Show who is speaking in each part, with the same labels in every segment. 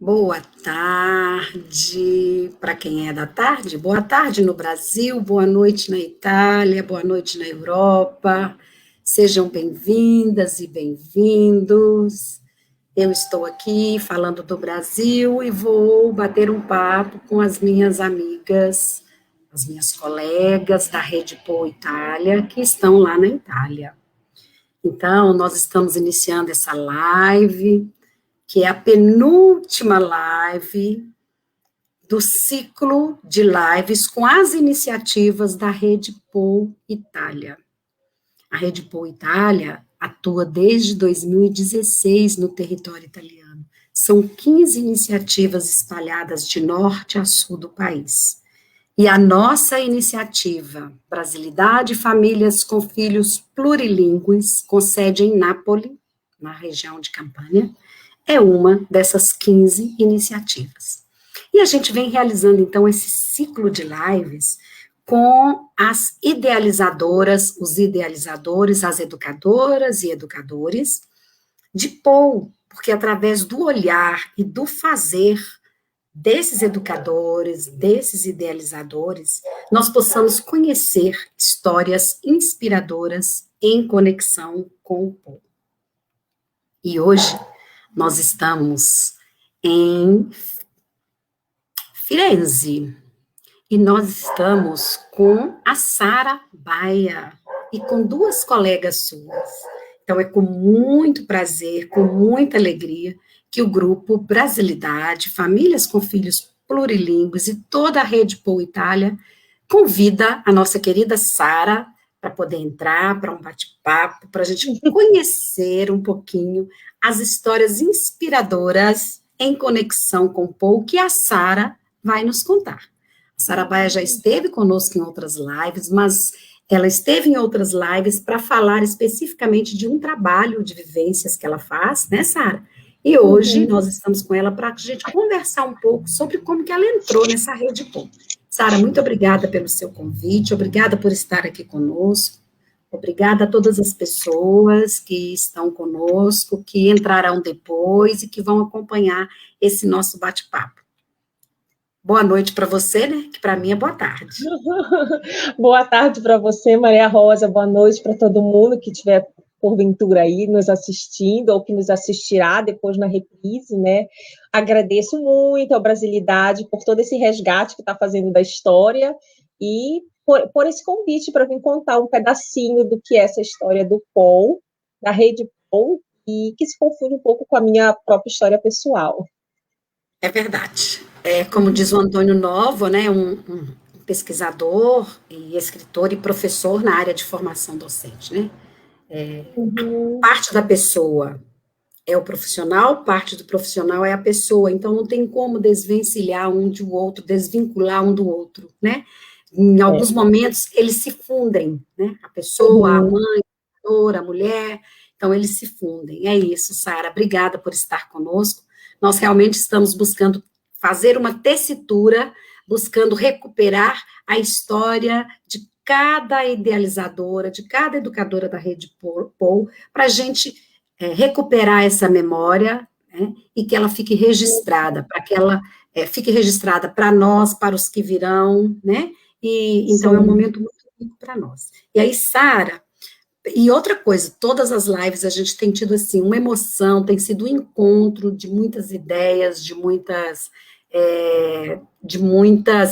Speaker 1: Boa tarde para quem é da tarde, boa tarde no Brasil, boa noite na Itália, boa noite na Europa. Sejam bem-vindas e bem-vindos. Eu estou aqui falando do Brasil e vou bater um papo com as minhas amigas, as minhas colegas da Rede Pô Itália, que estão lá na Itália. Então, nós estamos iniciando essa live, que é a penúltima live do ciclo de lives com as iniciativas da Rede Pô Itália. A Rede Pô Itália atua desde 2016 no território italiano. São 15 iniciativas espalhadas de norte a sul do país. E a nossa iniciativa, Brasilidade e Famílias com Filhos Plurilingües, com sede em Nápoles, na região de Campânia, é uma dessas 15 iniciativas. E a gente vem realizando, então, esse ciclo de lives com as idealizadoras, os idealizadores, as educadoras e educadores de Pô, porque através do olhar e do fazer desses educadores, desses idealizadores, nós possamos conhecer histórias inspiradoras em conexão com o Pô. E hoje nós estamos em Firenze, e nós estamos com a Sara Baia, e com duas colegas suas. Então, é com muito prazer, com muita alegria, que o grupo Brasilidade, Famílias com Filhos Plurilingües e toda a Rede Pô Itália convida a nossa querida Sara para poder entrar para um bate-papo, para a gente conhecer um pouquinho as histórias inspiradoras em conexão com o Pô, que a Sara vai nos contar. A Sara Baia já esteve conosco em outras lives, mas ela esteve em outras lives para falar especificamente de um trabalho de vivências que ela faz, né, Sara? E hoje nós estamos com ela para a gente conversar um pouco sobre como que ela entrou nessa Rede Pô. Sara, muito obrigada pelo seu convite, obrigada por estar aqui conosco, obrigada a todas as pessoas que estão conosco, que entrarão depois e que vão acompanhar esse nosso bate-papo. Boa noite para você, né? Que para mim é boa tarde.
Speaker 2: Boa tarde para você, Maria Rosa. Boa noite para todo mundo que estiver, porventura, aí nos assistindo ou que nos assistirá depois na reprise, né? Agradeço muito a Brasilidade por todo esse resgate que está fazendo da história e por esse convite para vir contar um pedacinho do que é essa história do Pô, da Rede Pô, e que se confunde um pouco com a minha própria história pessoal.
Speaker 1: É verdade. Como diz o Antônio Novo, né, um pesquisador e escritor e professor na área de formação docente, né? Parte da pessoa é o profissional, parte do profissional é a pessoa, então não tem como desvencilhar um do outro, desvincular um do outro, né? Em alguns momentos eles se fundem, né? A pessoa, a mãe, a mulher, então eles se fundem. É isso, Sara, obrigada por estar conosco. Nós realmente estamos buscando fazer uma tessitura, buscando recuperar a história de cada idealizadora, de cada educadora da Rede Pô, para a gente recuperar essa memória, né, e que ela fique registrada, para que ela fique registrada para nós, para os que virão, né? E então é um momento muito rico para nós. E aí, Sara, e outra coisa, todas as lives a gente tem tido, assim, uma emoção, tem sido um encontro de muitas ideias, de muitas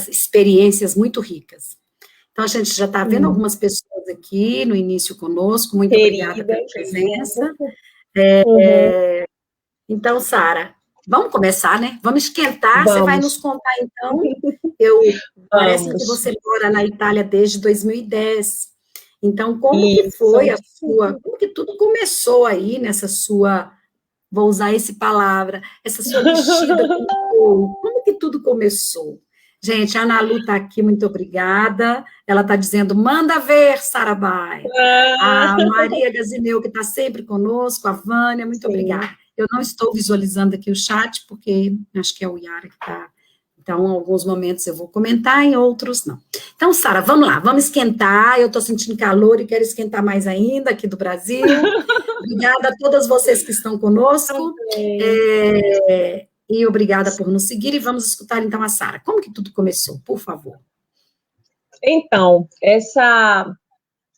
Speaker 1: experiências muito ricas. Então, a gente já está vendo algumas pessoas aqui no início conosco, muito obrigada pela presença. Então, Sara, vamos começar, né? Vamos esquentar, você vai nos contar, então. Parece que você mora na Itália desde 2010. Então, como que foi como que tudo começou aí nessa sua, vou usar essa palavra, essa sua mexida com o Pô, como que tudo começou? Gente, a Ana Lu está aqui, muito obrigada, ela está dizendo, manda ver, Sara Baia. A Maria Gazineu, que está sempre conosco, a Vânia, muito obrigada. Eu não estou visualizando aqui o chat, porque acho que é o Yara que está. Então, em alguns momentos eu vou comentar, em outros não. Então, Sara, vamos lá, vamos esquentar. Eu estou sentindo calor e quero esquentar mais ainda aqui do Brasil. Obrigada a todas vocês que estão conosco. E obrigada por nos seguir, e vamos escutar então a Sara. Como que tudo começou, por favor?
Speaker 2: Então,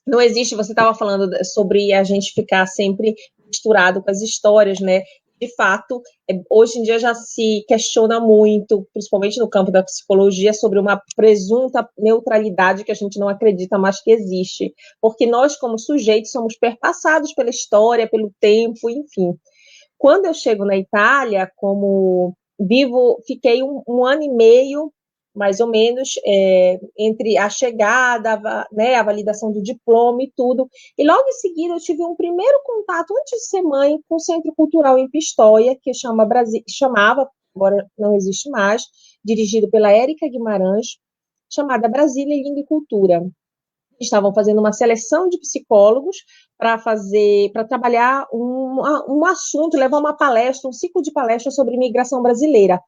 Speaker 2: não existe, você estava falando sobre a gente ficar sempre misturado com as histórias, né? De fato, hoje em dia já se questiona muito, principalmente no campo da psicologia, sobre uma presunta neutralidade que a gente não acredita mais que existe. Porque nós, como sujeitos, somos perpassados pela história, pelo tempo, enfim. Quando eu chego na Itália, fiquei um ano e meio, mais ou menos, entre a chegada, né, a validação do diploma e tudo. E logo em seguida eu tive um primeiro contato, antes de ser mãe, com o Centro Cultural em Pistoia, que chamava, agora não existe mais, dirigido pela Érica Guimarães, chamada Brasília Língua e Cultura. Estavam fazendo uma seleção de psicólogos para trabalhar um assunto, levar uma palestra, um ciclo de palestras sobre imigração brasileira.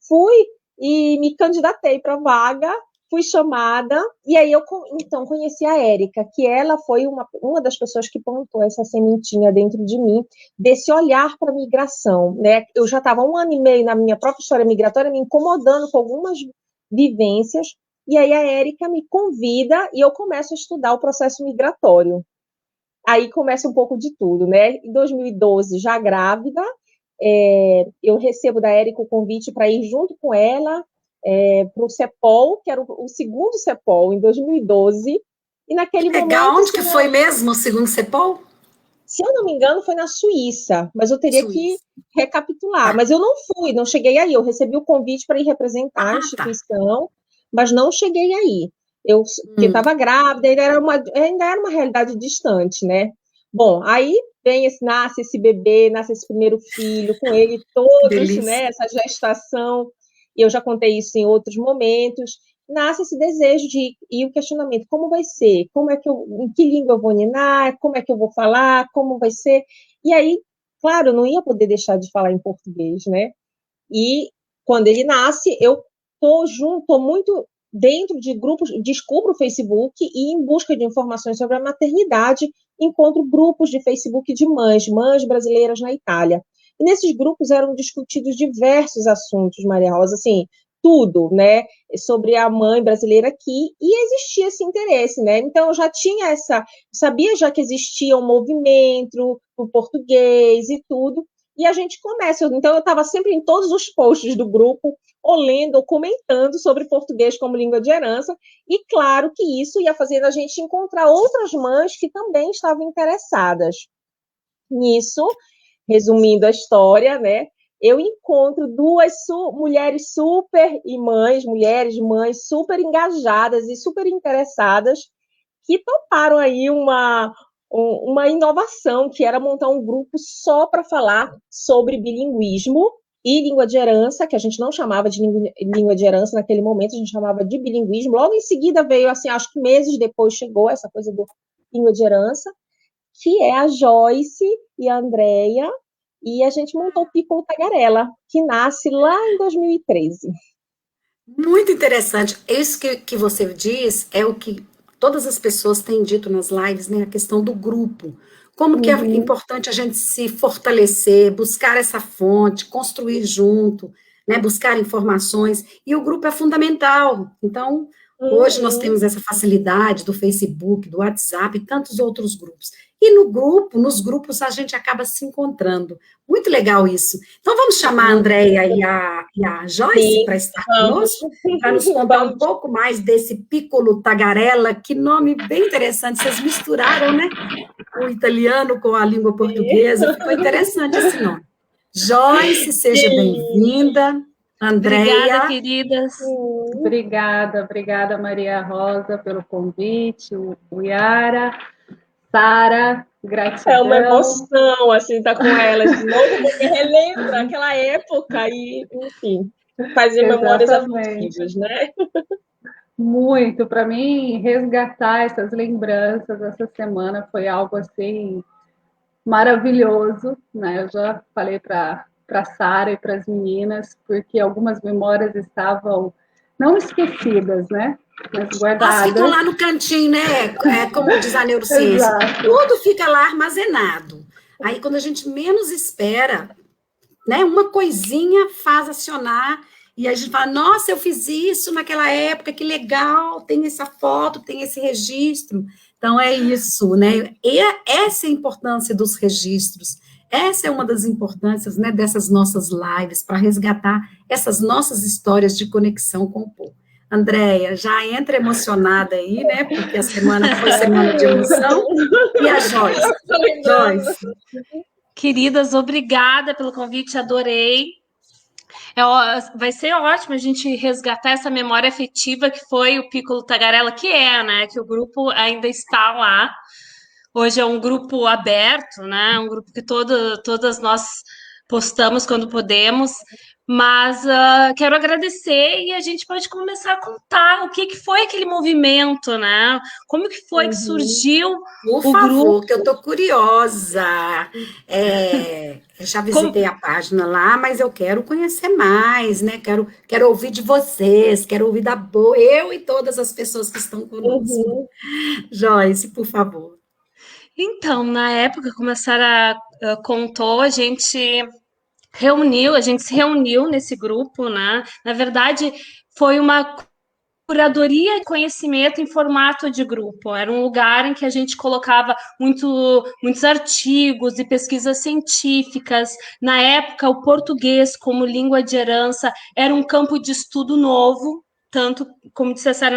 Speaker 2: Fui e me candidatei para a vaga, fui chamada, e aí eu então conheci a Érica, que ela foi uma das pessoas que plantou essa sementinha dentro de mim, desse olhar para a migração, né? Eu já estava 1 ano e meio na minha própria história migratória, me incomodando com algumas vivências, e aí a Érica me convida e eu começo a estudar o processo migratório. Aí começa um pouco de tudo, né? Em 2012, já grávida, eu recebo da Érica o convite para ir junto com ela para o CEPOL, que era o segundo CEPOL, em 2012. E naquele
Speaker 1: Legal,
Speaker 2: momento...
Speaker 1: onde que foi mesmo o segundo CEPOL?
Speaker 2: Se eu não me engano, foi na Suíça, mas eu teria que recapitular. Mas eu não fui, não cheguei aí. Eu recebi o convite para ir representar a instituição, mas não cheguei aí. Porque estava grávida, ainda era uma realidade distante, né? Bom, aí nasce esse bebê, nasce esse primeiro filho, com ele todos, né? Essa gestação, e eu já contei isso em outros momentos. Nasce esse desejo e o questionamento, como vai ser? Em que língua eu vou ninar? Como é que eu vou falar? Como vai ser? E aí, claro, eu não ia poder deixar de falar em português, né? E quando ele nasce, eu tô muito dentro de grupos, descubro o Facebook e em busca de informações sobre a maternidade, encontro grupos de Facebook de mães brasileiras na Itália. E nesses grupos eram discutidos diversos assuntos, Maria Rosa, assim, tudo, né, sobre a mãe brasileira aqui, e existia esse interesse, né, então eu já tinha sabia já que existia um movimento o português e tudo, e a gente começa, então eu estava sempre em todos os posts do grupo, ou lendo, ou comentando sobre português como língua de herança, e claro que isso ia fazer a gente encontrar outras mães que também estavam interessadas nisso, resumindo a história, né, eu encontro duas mulheres mães super engajadas e super interessadas que toparam aí uma inovação, que era montar um grupo só para falar sobre bilinguismo e língua de herança, que a gente não chamava de língua de herança naquele momento, a gente chamava de bilinguismo. Logo em seguida veio, assim, acho que meses depois chegou essa coisa do língua de herança, que é a Joyce e a Andrea, e a gente montou o Piccolo Tagarela, que nasce lá em 2013.
Speaker 1: Muito interessante. Isso que você diz é o que todas as pessoas têm dito nas lives, né? A questão do grupo. Como que é importante a gente se fortalecer, buscar essa fonte, construir junto, né? Buscar informações. E o grupo é fundamental. Então, hoje nós temos essa facilidade do Facebook, do WhatsApp e tantos outros grupos. E nos grupos, a gente acaba se encontrando. Muito legal isso. Então, vamos chamar a Andréia e a Joyce para estar conosco, para nos contar um pouco mais desse Piccolo Tagarela, que nome bem interessante. Vocês misturaram, né? O italiano com a língua portuguesa. Ficou interessante esse nome. Joyce, seja bem-vinda. Andréia.
Speaker 3: Obrigada, queridas. Obrigada, Maria Rosa, pelo convite, o Yara. Sara, gratidão.
Speaker 2: É uma emoção, assim, estar com elas de novo, porque relembra aquela época e, enfim, fazer memórias afetivas, né?
Speaker 3: Muito. Para mim, resgatar essas lembranças essa semana foi algo, assim, maravilhoso, né? Eu já falei para Sara e para as meninas, porque algumas memórias estavam não esquecidas, né? Mas guardadas.
Speaker 1: Elas ficam lá no cantinho, né? Como diz a neurociência. Tudo fica lá armazenado. Aí, quando a gente menos espera, né? Uma coisinha faz acionar, e a gente fala, nossa, eu fiz isso naquela época, que legal, tem essa foto, tem esse registro. Então, é isso, né? E essa é a importância dos registros. Essa é uma das importâncias, né, dessas nossas lives, para resgatar essas nossas histórias de conexão com o povo. Andréia, já entra emocionada aí, né, porque a semana foi semana de emoção. E a Joyce? Joyce.
Speaker 4: Queridas, obrigada pelo convite, adorei. Vai ser ótimo a gente resgatar essa memória afetiva que foi o Piccolo Tagarela, que é, né? Que o grupo ainda está lá. Hoje é um grupo aberto, né? Um grupo que todas nós postamos quando podemos. Mas quero agradecer e a gente pode começar a contar o que foi aquele movimento, né? Como que foi que surgiu
Speaker 1: Por favor, que eu estou curiosa. Eu já visitei a página lá, mas eu quero conhecer mais, né? Quero ouvir de vocês, quero ouvir da boa, eu e todas as pessoas que estão conosco. Joyce, por favor.
Speaker 4: Então, na época, como a Sara contou, a gente se reuniu nesse grupo, né? Na verdade, foi uma curadoria de conhecimento em formato de grupo. Era um lugar em que a gente colocava muitos artigos e pesquisas científicas. Na época, o português como língua de herança era um campo de estudo novo. Tanto, como disse a Sara,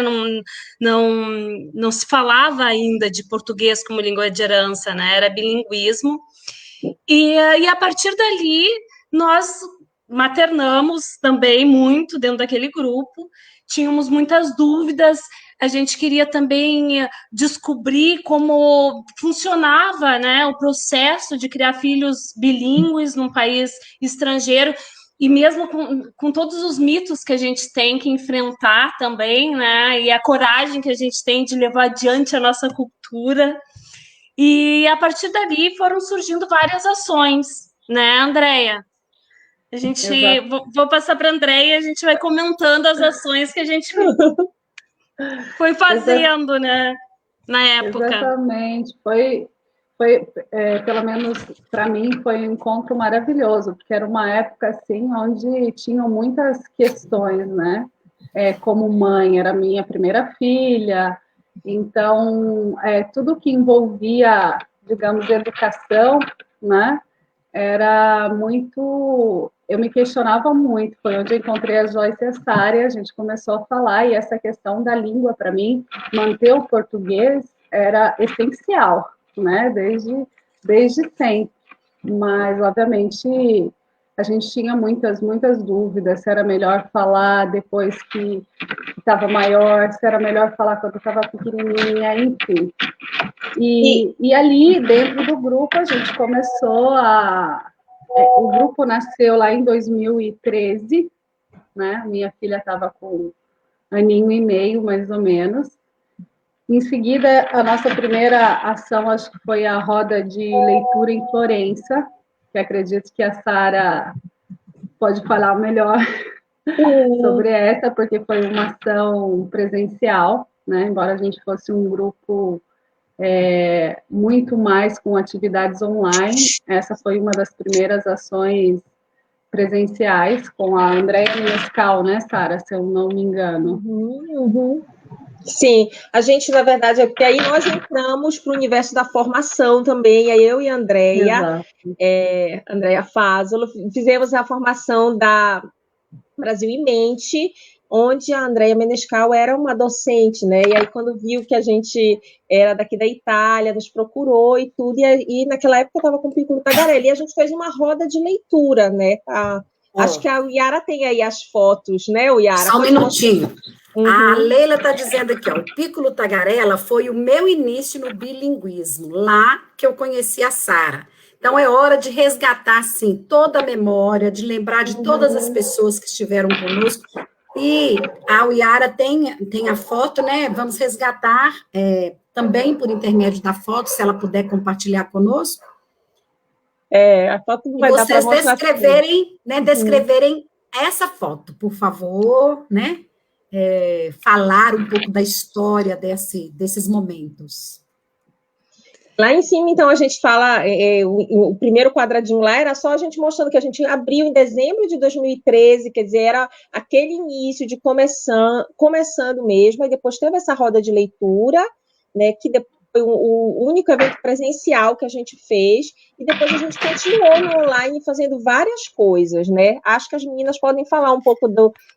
Speaker 4: não se falava ainda de português como língua de herança, né? Era bilinguismo. E a partir dali, nós maternamos também muito dentro daquele grupo, tínhamos muitas dúvidas, a gente queria também descobrir como funcionava, né, o processo de criar filhos bilíngues num país estrangeiro, e mesmo com todos os mitos que a gente tem que enfrentar também, né, e a coragem que a gente tem de levar adiante a nossa cultura. E a partir dali foram surgindo várias ações, né, Andréia? Vou passar para a Andréia e a gente vai comentando as ações que a gente foi fazendo, né, na época.
Speaker 3: Exatamente. Pelo menos para mim, foi um encontro maravilhoso, porque era uma época assim onde tinham muitas questões, né? Como mãe, era minha primeira filha, então tudo que envolvia, digamos, educação, né? Era muito. Eu me questionava muito. Foi onde eu encontrei a Joyce e a Sara, a gente começou a falar, e essa questão da língua, para mim, manter o português era essencial, né? Desde sempre. Mas, obviamente, a gente tinha muitas dúvidas, se era melhor falar depois que estava maior, se era melhor falar quando estava pequenininha, enfim. E ali, dentro do grupo, a gente começou o grupo nasceu lá em 2013, né? Minha filha estava com 1 aninho e meio, mais ou menos. Em seguida, a nossa primeira ação, acho que foi a roda de leitura em Florença, que acredito que a Sara pode falar melhor sobre essa, porque foi uma ação presencial, né? Embora a gente fosse um grupo muito mais com atividades online, essa foi uma das primeiras ações presenciais com a Andréia Menescal, né, Sara, se eu não me engano.
Speaker 2: Sim, a gente, na verdade, porque aí nós entramos para o universo da formação também, aí eu e a Andréia, Andréia Fázolo, fizemos a formação da Brasil em Mente, onde a Andréia Menescal era uma docente, né? E aí, quando viu que a gente era daqui da Itália, nos procurou e tudo, e naquela época eu estava com o Piccolo Tagarela, e a gente fez uma roda de leitura, né? Acho que a Yara tem aí as fotos, né, Yara?
Speaker 1: Só um minutinho. A Leila está dizendo aqui, ó, o Piccolo Tagarela foi o meu início no bilinguismo, lá que eu conheci a Sara. Então, é hora de resgatar, sim, toda a memória, de lembrar de todas as pessoas que estiveram conosco. E a Yara tem a foto, né? Vamos resgatar também por intermédio da foto, se ela puder compartilhar conosco.
Speaker 2: A foto não vai dar
Speaker 1: para vocês descreverem essa foto, por favor, né? Falar um pouco da história desses momentos.
Speaker 2: Lá em cima, então, a gente fala, o primeiro quadradinho lá era só a gente mostrando que a gente abriu em dezembro de 2013, quer dizer, era aquele início de começando mesmo, e depois teve essa roda de leitura, né, que foi o único evento presencial que a gente fez, e depois a gente continuou no online fazendo várias coisas, né? Acho que as meninas podem falar um pouco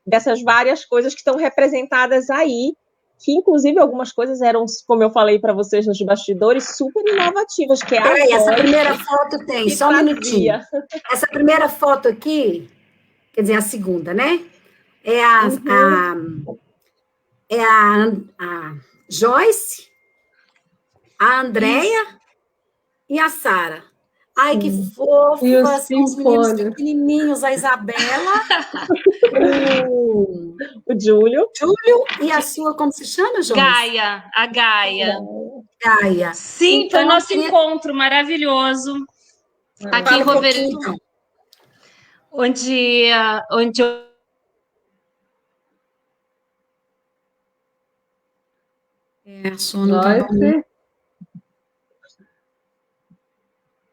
Speaker 2: dessas várias coisas que estão representadas aí, que inclusive algumas coisas eram, como eu falei para vocês nos bastidores, super inovativas, que é
Speaker 1: Peraí, essa primeira foto tem, só um minutinho. Essa primeira foto aqui, quer dizer, a segunda, né? É a Joyce, a Andréia e a Sara. Ai, que fofa, são os meninos pequenininhos, a Isabela,
Speaker 2: o Júlio,
Speaker 1: e a sua, como se chama, Joyce?
Speaker 4: Gaia, a Gaia.
Speaker 1: Gaia.
Speaker 4: Sim, então, foi nosso encontro maravilhoso aqui em Roverito, onde eu...
Speaker 1: a som não tá bom.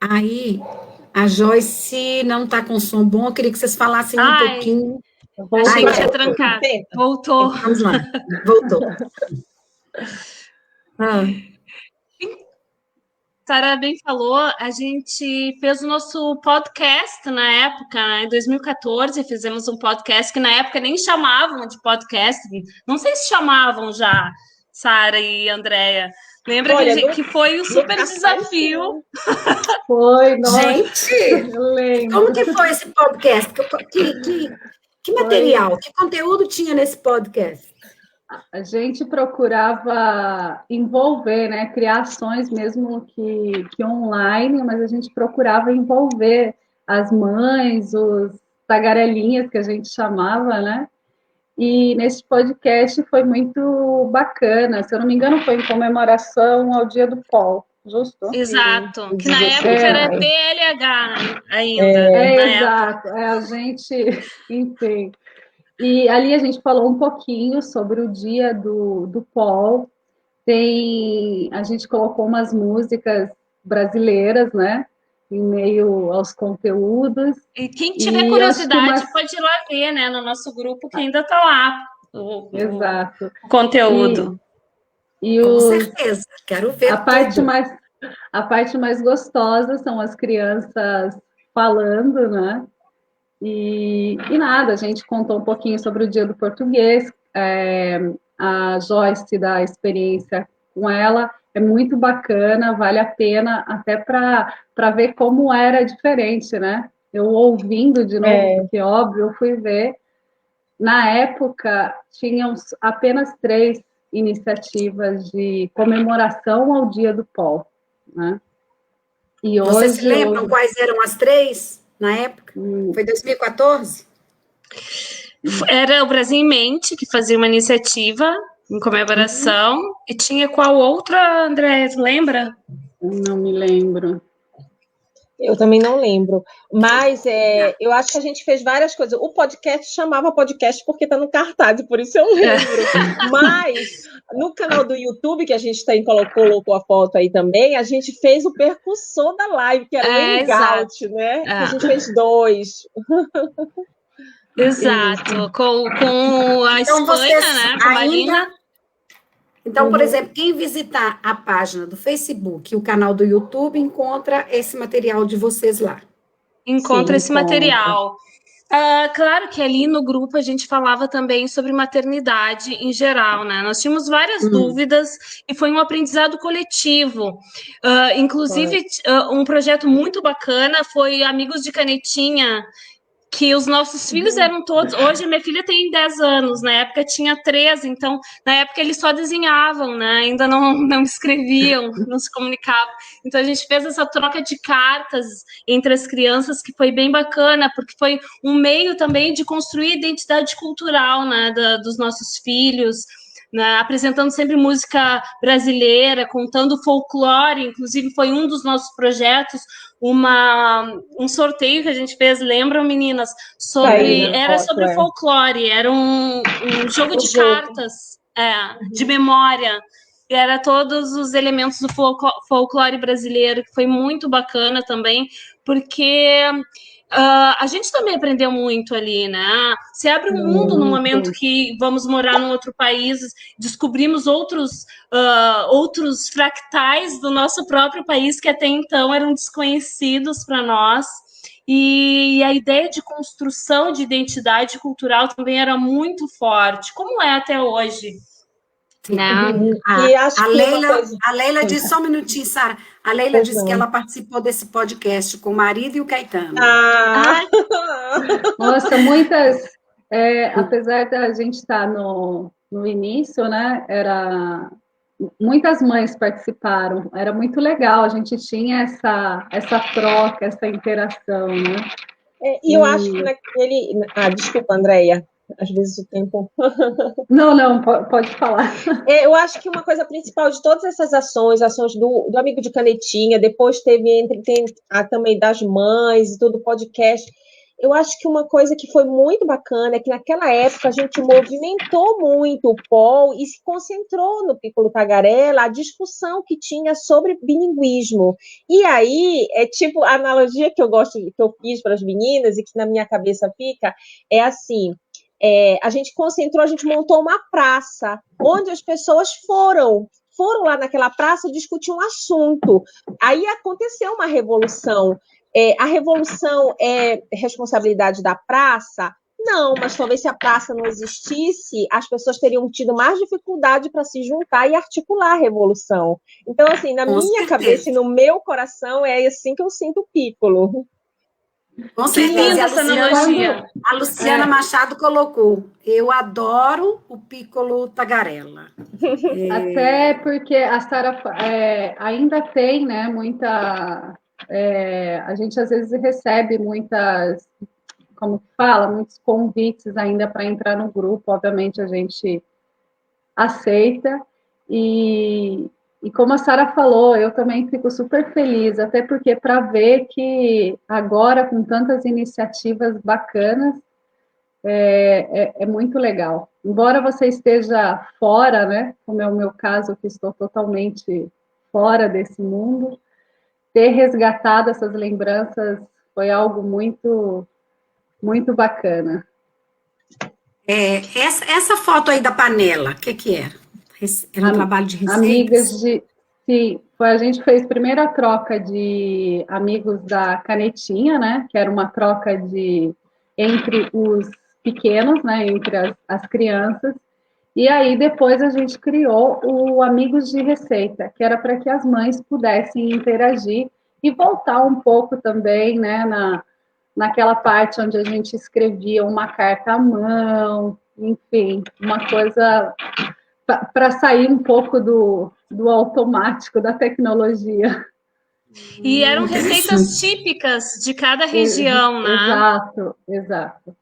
Speaker 1: Aí, a Joyce não está com som bom, eu queria que vocês falassem um pouquinho.
Speaker 4: Achei que ia trancar. Voltou.
Speaker 1: Vamos lá, voltou.
Speaker 4: Sara bem falou, a gente fez o nosso podcast na época, né? Em 2014, fizemos um podcast que na época nem chamavam de podcast, não sei se chamavam já, Sara e Andréia. Lembra que foi um super desafio?
Speaker 3: Foi, nossa.
Speaker 1: Gente, como que foi esse podcast? Que material, que conteúdo tinha nesse podcast?
Speaker 3: A gente procurava envolver, né, criações mesmo que online, mas a gente procurava envolver as mães, os tagarelinhas que a gente chamava, né? E nesse podcast foi muito bacana. Se eu não me engano, foi em comemoração ao Dia do Pol, justo?
Speaker 4: Exato, que na época era PLH ainda.
Speaker 3: Exato, a gente, enfim. E ali a gente falou um pouquinho sobre o dia do Pol. A gente colocou umas músicas brasileiras, né? Em meio aos conteúdos.
Speaker 4: E quem tiver curiosidade pode ir lá ver, né? No nosso grupo, que ainda está lá.
Speaker 3: Exato.
Speaker 4: O conteúdo.
Speaker 1: Com certeza, quero ver
Speaker 3: a parte mais gostosa são as crianças falando, né? E nada, a gente contou um pouquinho sobre o Dia do Português, a Joyce da experiência com ela é muito bacana, vale a pena até para ver como era diferente, né? Eu ouvindo de novo, porque óbvio, eu fui ver. Na época, tinham apenas 3 iniciativas de comemoração ao Dia do Pol, né? E hoje,
Speaker 1: vocês se lembram quais eram as 3 na época? Foi 2014?
Speaker 4: Era o Brasil em Mente, que fazia uma iniciativa em comemoração, e tinha qual outra, André, lembra?
Speaker 3: Não me lembro.
Speaker 2: Eu também não lembro, mas eu acho que a gente fez várias coisas. O podcast chamava podcast porque está no cartaz, por isso eu lembro. Mas no canal do YouTube, que a gente colocou a foto aí também, a gente fez o percussor da live, que era o Hangout, né? Que a gente fez 2.
Speaker 4: Exato, com a então, Espanha, né? Com a Marina.
Speaker 1: Então, por exemplo, quem visitar a página do Facebook e o canal do YouTube, encontra esse material de vocês lá.
Speaker 4: Encontra esse material. Claro que ali no grupo a gente falava também sobre maternidade em geral, né? Nós tínhamos várias dúvidas e foi um aprendizado coletivo. Inclusive, um projeto muito bacana foi Amigos de Canetinha, que os nossos filhos eram todos... Hoje, minha filha tem 10 anos, na época tinha 13, então, na época eles só desenhavam, né? Ainda não escreviam, não se comunicavam. Então, a gente fez essa troca de cartas entre as crianças, que foi bem bacana, porque foi um meio também de construir identidade cultural, né, dos nossos filhos, né, apresentando sempre música brasileira, contando folclore, inclusive foi um dos nossos projetos, um sorteio que a gente fez, lembram, meninas? Era sobre folclore, era um jogo de cartas, de memória. era todos os elementos do folclore brasileiro, que foi muito bacana também, porque a gente também aprendeu muito ali, né? Se abre um mundo no momento que vamos morar num outro país, descobrimos outros fractais do nosso próprio país que até então eram desconhecidos para nós. E a ideia de construção de identidade cultural também era muito forte, como é até hoje. Né?
Speaker 1: A Leila disse, só um minutinho, Sara. A Leila disse que ela participou desse podcast com o marido e o Caetano.
Speaker 3: Nossa, muitas, apesar da gente estar no início, né, muitas mães participaram, era muito legal, a gente tinha essa troca, essa interação, né?
Speaker 2: E eu acho que naquele... desculpa, Andréia, às vezes o tempo...
Speaker 3: Não, pode falar.
Speaker 2: Eu acho que uma coisa principal de todas essas ações do Amigo de Canetinha, depois tem também das mães e todo o podcast, eu acho que uma coisa que foi muito bacana é que naquela época a gente movimentou muito o POL e se concentrou no Piccolo Tagarela a discussão que tinha sobre bilinguismo. E aí, tipo, a analogia que eu fiz para as meninas e que na minha cabeça fica, é assim... a gente montou uma praça, onde as pessoas foram lá naquela praça discutir um assunto. Aí aconteceu uma revolução. A revolução é responsabilidade da praça? Não, mas talvez se a praça não existisse, as pessoas teriam tido mais dificuldade para se juntar e articular a revolução. Então, assim, na minha cabeça e no meu coração, é assim que eu sinto o Piccolo.
Speaker 1: Com certeza, essa analogia. A Luciana Machado colocou, eu adoro o Piccolo Tagarela.
Speaker 3: Até porque a Sara ainda tem, né, muita... a gente às vezes recebe muitas, como fala, muitos convites ainda para entrar no grupo, obviamente a gente aceita, e como a Sara falou, eu também fico super feliz, até porque para ver que agora, com tantas iniciativas bacanas, é muito legal. Embora você esteja fora, né, como é o meu caso, que estou totalmente fora desse mundo, ter resgatado essas lembranças foi algo muito, muito bacana.
Speaker 1: Essa foto aí da panela, o que era? Era um trabalho de receitas?
Speaker 3: Amigas sim, a gente fez primeiro a troca de amigos da canetinha, né? Que era uma troca entre os pequenos, né? Entre as crianças. E aí depois a gente criou o Amigos de Receita, que era para que as mães pudessem interagir e voltar um pouco também, né? Naquela parte onde a gente escrevia uma carta à mão, enfim, uma coisa para sair um pouco do automático, da tecnologia.
Speaker 4: E eram receitas típicas de cada região,
Speaker 3: né? Exato.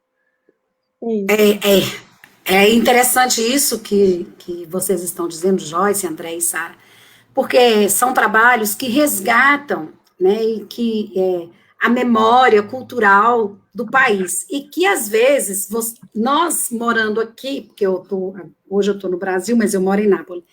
Speaker 1: É interessante isso que vocês estão dizendo, Joyce, André e Sara, porque são trabalhos que resgatam, né, e que a memória cultural do país, e que às vezes, nós morando aqui, porque hoje eu estou no Brasil, mas eu moro em Nápoles,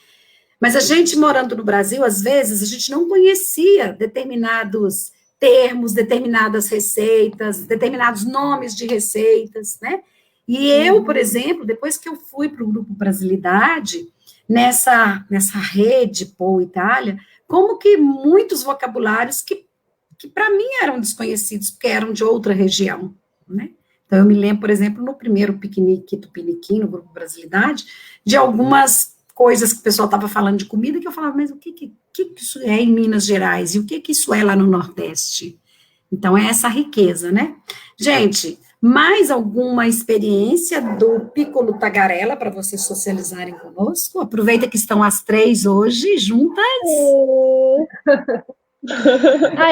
Speaker 1: mas a gente morando no Brasil, às vezes, a gente não conhecia determinados termos, determinadas receitas, determinados nomes de receitas, né? E eu, por exemplo, depois que eu fui para o Grupo Brasilidade, nessa rede POL Itália, como que muitos vocabulários que para mim eram desconhecidos, porque eram de outra região, né? Então, eu me lembro, por exemplo, no primeiro piquenique Tupiniquim, no Grupo Brasilidade, de algumas coisas que o pessoal estava falando de comida, que eu falava, mas o que isso é em Minas Gerais? E o que isso é lá no Nordeste? Então, é essa riqueza, né? Gente, mais alguma experiência do Piccolo Tagarela para vocês socializarem conosco? Aproveita que estão as três hoje juntas.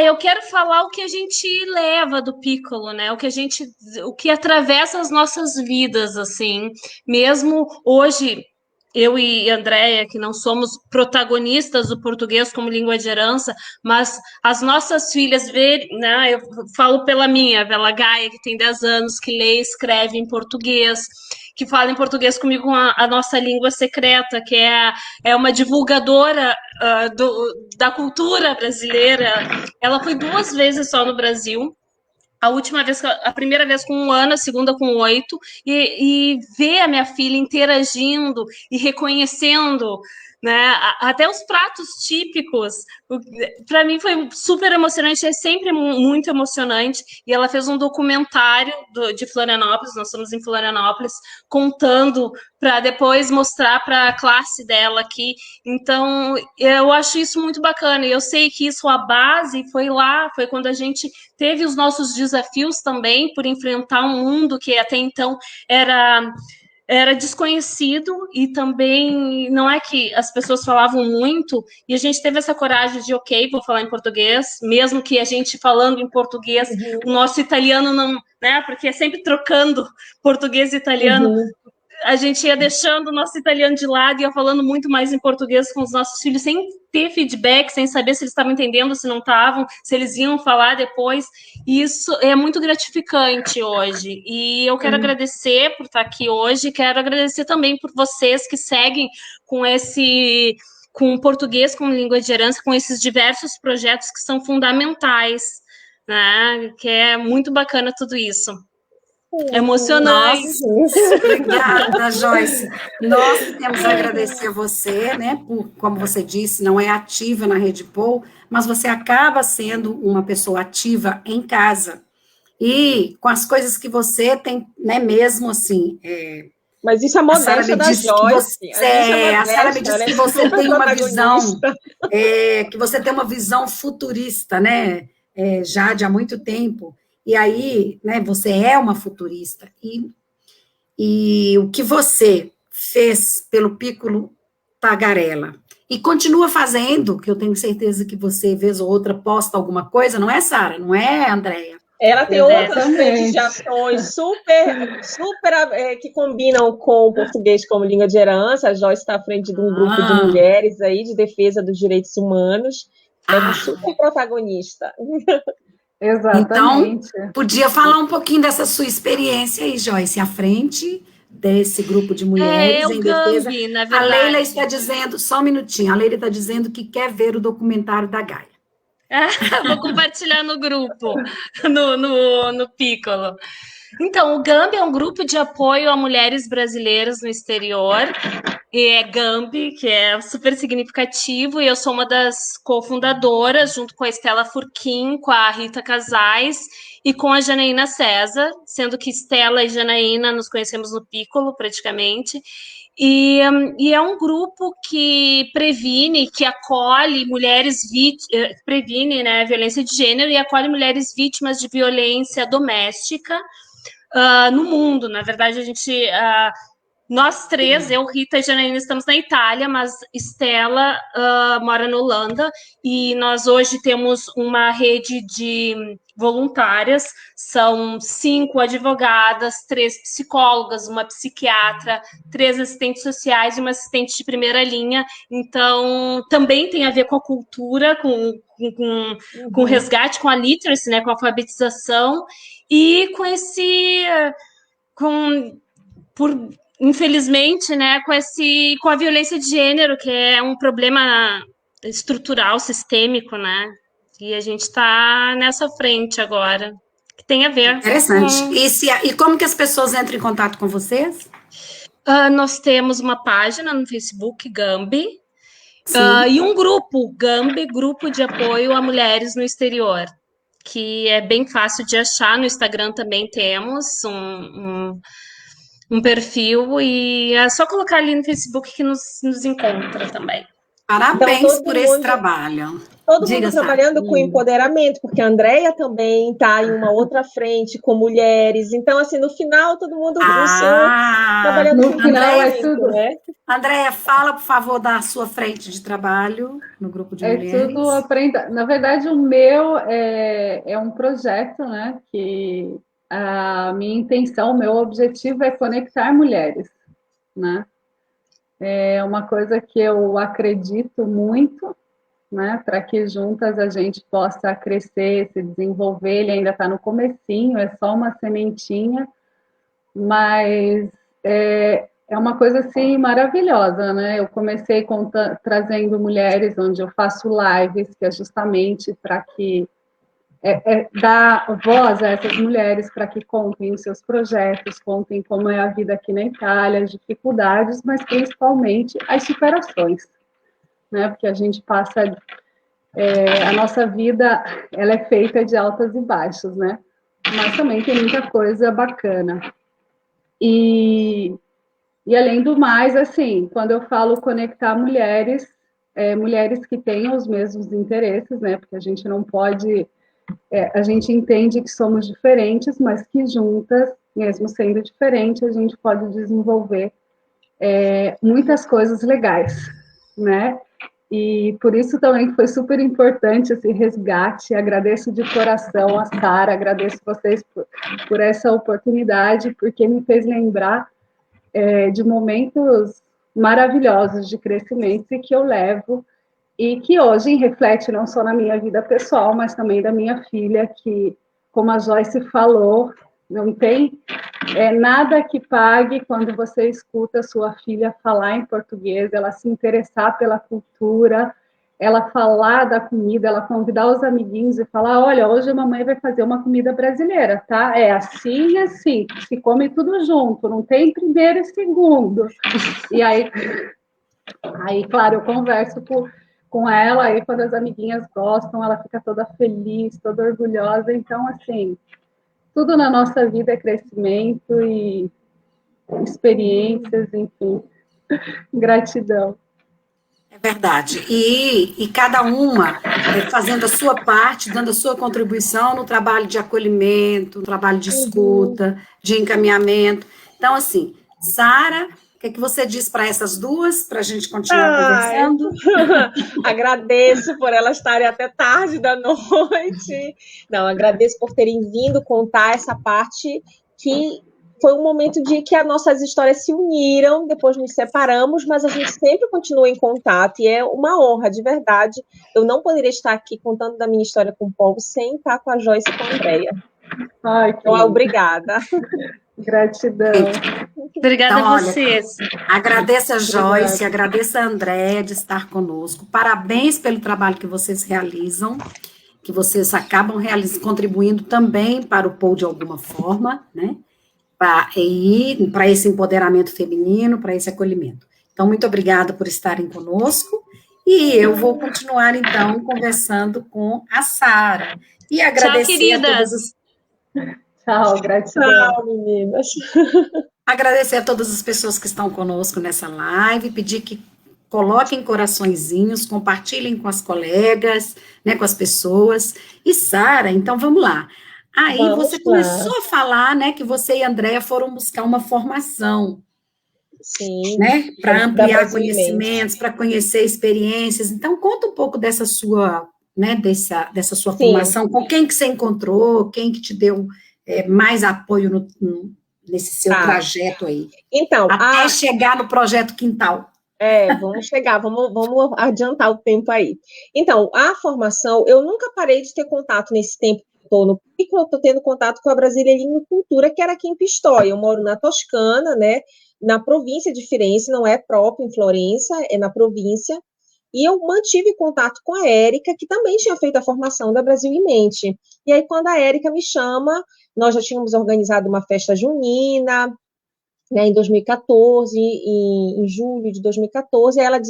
Speaker 4: Eu quero falar o que a gente leva do Piccolo, né? O que atravessa as nossas vidas, assim, mesmo hoje eu e Andréia, que não somos protagonistas do português como língua de herança, mas as nossas filhas verem, né, eu falo pela Gaia, que tem 10 anos, que lê e escreve em português, que fala em português comigo com a nossa língua secreta, que é uma divulgadora da cultura brasileira. Ela foi 2 vezes só no Brasil, a primeira vez com 1 ano, a segunda com 8, e ver a minha filha interagindo e reconhecendo, né, até os pratos típicos, para mim foi super emocionante, é sempre muito emocionante, e ela fez um documentário de Florianópolis, nós estamos em Florianópolis, contando para depois mostrar para a classe dela aqui, então eu acho isso muito bacana, e eu sei que isso, a base foi quando a gente teve os nossos desafios também por enfrentar um mundo que até então era desconhecido e também não é que as pessoas falavam muito e a gente teve essa coragem de, ok, vou falar em português, mesmo que a gente falando em português, o nosso italiano não, né, porque é sempre trocando português e italiano, a gente ia deixando o nosso italiano de lado e ia falando muito mais em português com os nossos filhos, sem ter feedback, sem saber se eles estavam entendendo, se não estavam, se eles iam falar depois. E isso é muito gratificante hoje. E eu quero agradecer por estar aqui hoje, quero agradecer também por vocês que seguem com o português como língua de herança, com esses diversos projetos que são fundamentais, né? Que é muito bacana tudo isso. Emocionante.
Speaker 1: Nossa, obrigada, Joyce. Nós temos a agradecer a você, né, por, como você disse, não é ativa na Rede Pou, mas você acaba sendo uma pessoa ativa em casa. E com as coisas que você tem, né, mesmo assim...
Speaker 2: Mas isso é modéstia da Joyce.
Speaker 1: A Sara me disse que você tem uma visão, que você tem uma visão futurista, né, Jade, há muito tempo. E aí, né, você é uma futurista, e o que você fez pelo Piccolo Tagarela, e continua fazendo, que eu tenho certeza que você, vez ou outra, posta alguma coisa, não é, Sara? Não é, Andréia?
Speaker 2: Ela tem outras frentes de ações super que combinam com o português como língua de herança. A Joyce está à frente de um grupo de mulheres aí, de defesa dos direitos humanos. É uma super protagonista.
Speaker 3: Exatamente.
Speaker 1: Então, podia falar um pouquinho dessa sua experiência aí, Joyce, à frente desse grupo de mulheres em defesa.
Speaker 4: Na verdade.
Speaker 1: A Leila está dizendo, só um minutinho, a Leila está dizendo que quer ver o documentário da Gaia.
Speaker 4: Vou compartilhar no grupo, no Piccolo. Então, o GAMB é um grupo de apoio a mulheres brasileiras no exterior, e é GAMB, que é super significativo, e eu sou uma das cofundadoras, junto com a Estela Furquim, com a Rita Casais e com a Janaína César, sendo que Estela e Janaína nos conhecemos no Piccolo, praticamente, e é um grupo que previne, que acolhe mulheres previne, né, violência de gênero e acolhe mulheres vítimas de violência doméstica no mundo. Na verdade, nós três, eu, Rita e Janaína, estamos na Itália, mas Estela mora na Holanda, e nós hoje temos uma rede de voluntárias, são 5 advogadas, 3 psicólogas, uma psiquiatra, 3 assistentes sociais e uma assistente de primeira linha, então também tem a ver com a cultura, com resgate, com a literacy, né, com a alfabetização, e infelizmente, né, com a violência de gênero, que é um problema estrutural, sistêmico, né? E a gente está nessa frente agora, que tem a ver.
Speaker 1: Interessante. E como que as pessoas entram em contato com vocês?
Speaker 4: Nós temos uma página no Facebook, Gambi, e um grupo, Gambi, Grupo de Apoio a Mulheres no Exterior, que é bem fácil de achar. No Instagram também temos um perfil, e é só colocar ali no Facebook que nos encontra também.
Speaker 1: Parabéns então, por esse trabalho.
Speaker 2: Todo mundo trabalhando com empoderamento, porque a Andréia também está em uma outra frente com mulheres. Então, assim, no final, todo mundo trabalhando com empoderamento, né?
Speaker 1: Andréia, fala, por favor, da sua frente de trabalho no grupo de mulheres.
Speaker 3: Tudo aprenda. Na verdade, o meu é um projeto, né, que a minha intenção, o meu objetivo é conectar mulheres, né? é uma coisa que eu acredito muito, né, para que juntas a gente possa crescer, se desenvolver. Ele ainda está no comecinho, é só uma sementinha, mas é uma coisa assim maravilhosa, né? Eu comecei trazendo mulheres, onde eu faço lives, que é justamente para que dar voz a essas mulheres, para que contem os seus projetos, contem como é a vida aqui na Itália, as dificuldades, mas principalmente as superações, né? Porque a gente passa a nossa vida, ela é feita de altas e baixos, né? Mas também tem muita coisa bacana. E além do mais, assim, quando eu falo conectar mulheres, mulheres que tenham os mesmos interesses, né? Porque a gente não pode, a gente entende que somos diferentes, mas que juntas, mesmo sendo diferentes, a gente pode desenvolver muitas coisas legais, né? E por isso também foi super importante esse resgate. Agradeço de coração a Sara, agradeço vocês por essa oportunidade, porque me fez lembrar de momentos maravilhosos de crescimento e que eu levo, e que hoje reflete não só na minha vida pessoal, mas também da minha filha, que, como a Joyce falou, não tem nada que pague quando você escuta a sua filha falar em português, ela se interessar pela cultura, ela falar da comida, ela convidar os amiguinhos e falar, olha, hoje a mamãe vai fazer uma comida brasileira, tá? É assim, assim, se come tudo junto, não tem primeiro e segundo. E aí claro, eu converso com ela, aí quando as amiguinhas gostam, ela fica toda feliz, toda orgulhosa. Então, assim, tudo na nossa vida é crescimento e experiências, enfim. Gratidão.
Speaker 1: É verdade. E cada uma fazendo a sua parte, dando a sua contribuição no trabalho de acolhimento, no trabalho de escuta, de encaminhamento. Então, assim, Sara, o que você diz para essas duas, para a gente continuar conversando?
Speaker 2: Agradeço por elas estarem até tarde da noite. Não, agradeço por terem vindo contar essa parte que foi um momento de que as nossas histórias se uniram, depois nos separamos, mas a gente sempre continua em contato, e é uma honra, de verdade. Eu não poderia estar aqui contando da minha história com o povo sem estar com a Joyce e com a Andréia. Então, obrigada.
Speaker 3: Gratidão.
Speaker 4: Obrigada
Speaker 1: então,
Speaker 4: a vocês.
Speaker 1: Agradeço a Joyce, agradeço a Andréia de estar conosco. Parabéns pelo trabalho que vocês realizam, que vocês acabam contribuindo também para o POU de alguma forma, né? Para esse empoderamento feminino, para esse acolhimento. Então, muito obrigada por estarem conosco, e eu vou continuar, então, conversando com a Sara. E agradecer.
Speaker 4: Tchau, queridas.
Speaker 3: Tchau, gratidão.
Speaker 2: Tchau, meninas.
Speaker 1: Agradecer a todas as pessoas que estão conosco nessa live, pedir que coloquem coraçõezinhos, compartilhem com as colegas, né, com as pessoas. E Sara, então vamos lá. Aí você começou a falar, né, que você e a Andréia foram buscar uma formação.
Speaker 2: Sim.
Speaker 1: Né, para ampliar conhecimentos, para conhecer experiências. Então, conta um pouco dessa sua, né, dessa sua formação, com quem que você encontrou, quem que te deu mais apoio nesse seu trajeto aí.
Speaker 2: Então,
Speaker 1: até chegar no projeto Quintal.
Speaker 2: Vamos chegar, vamos adiantar o tempo aí. Então, a formação, eu nunca parei de ter contato nesse tempo no pico, eu estou tendo contato com a Brasília Língua e Cultura, que era aqui em Pistoia. Eu moro na Toscana, né, na província de Firenze, não é próprio em Florença, é na província, e eu mantive contato com a Érica, que também tinha feito a formação da Brasil em Mente. E aí, quando a Érica me chama, nós já tínhamos organizado uma festa junina, né, em 2014, em julho de 2014, aí ela diz,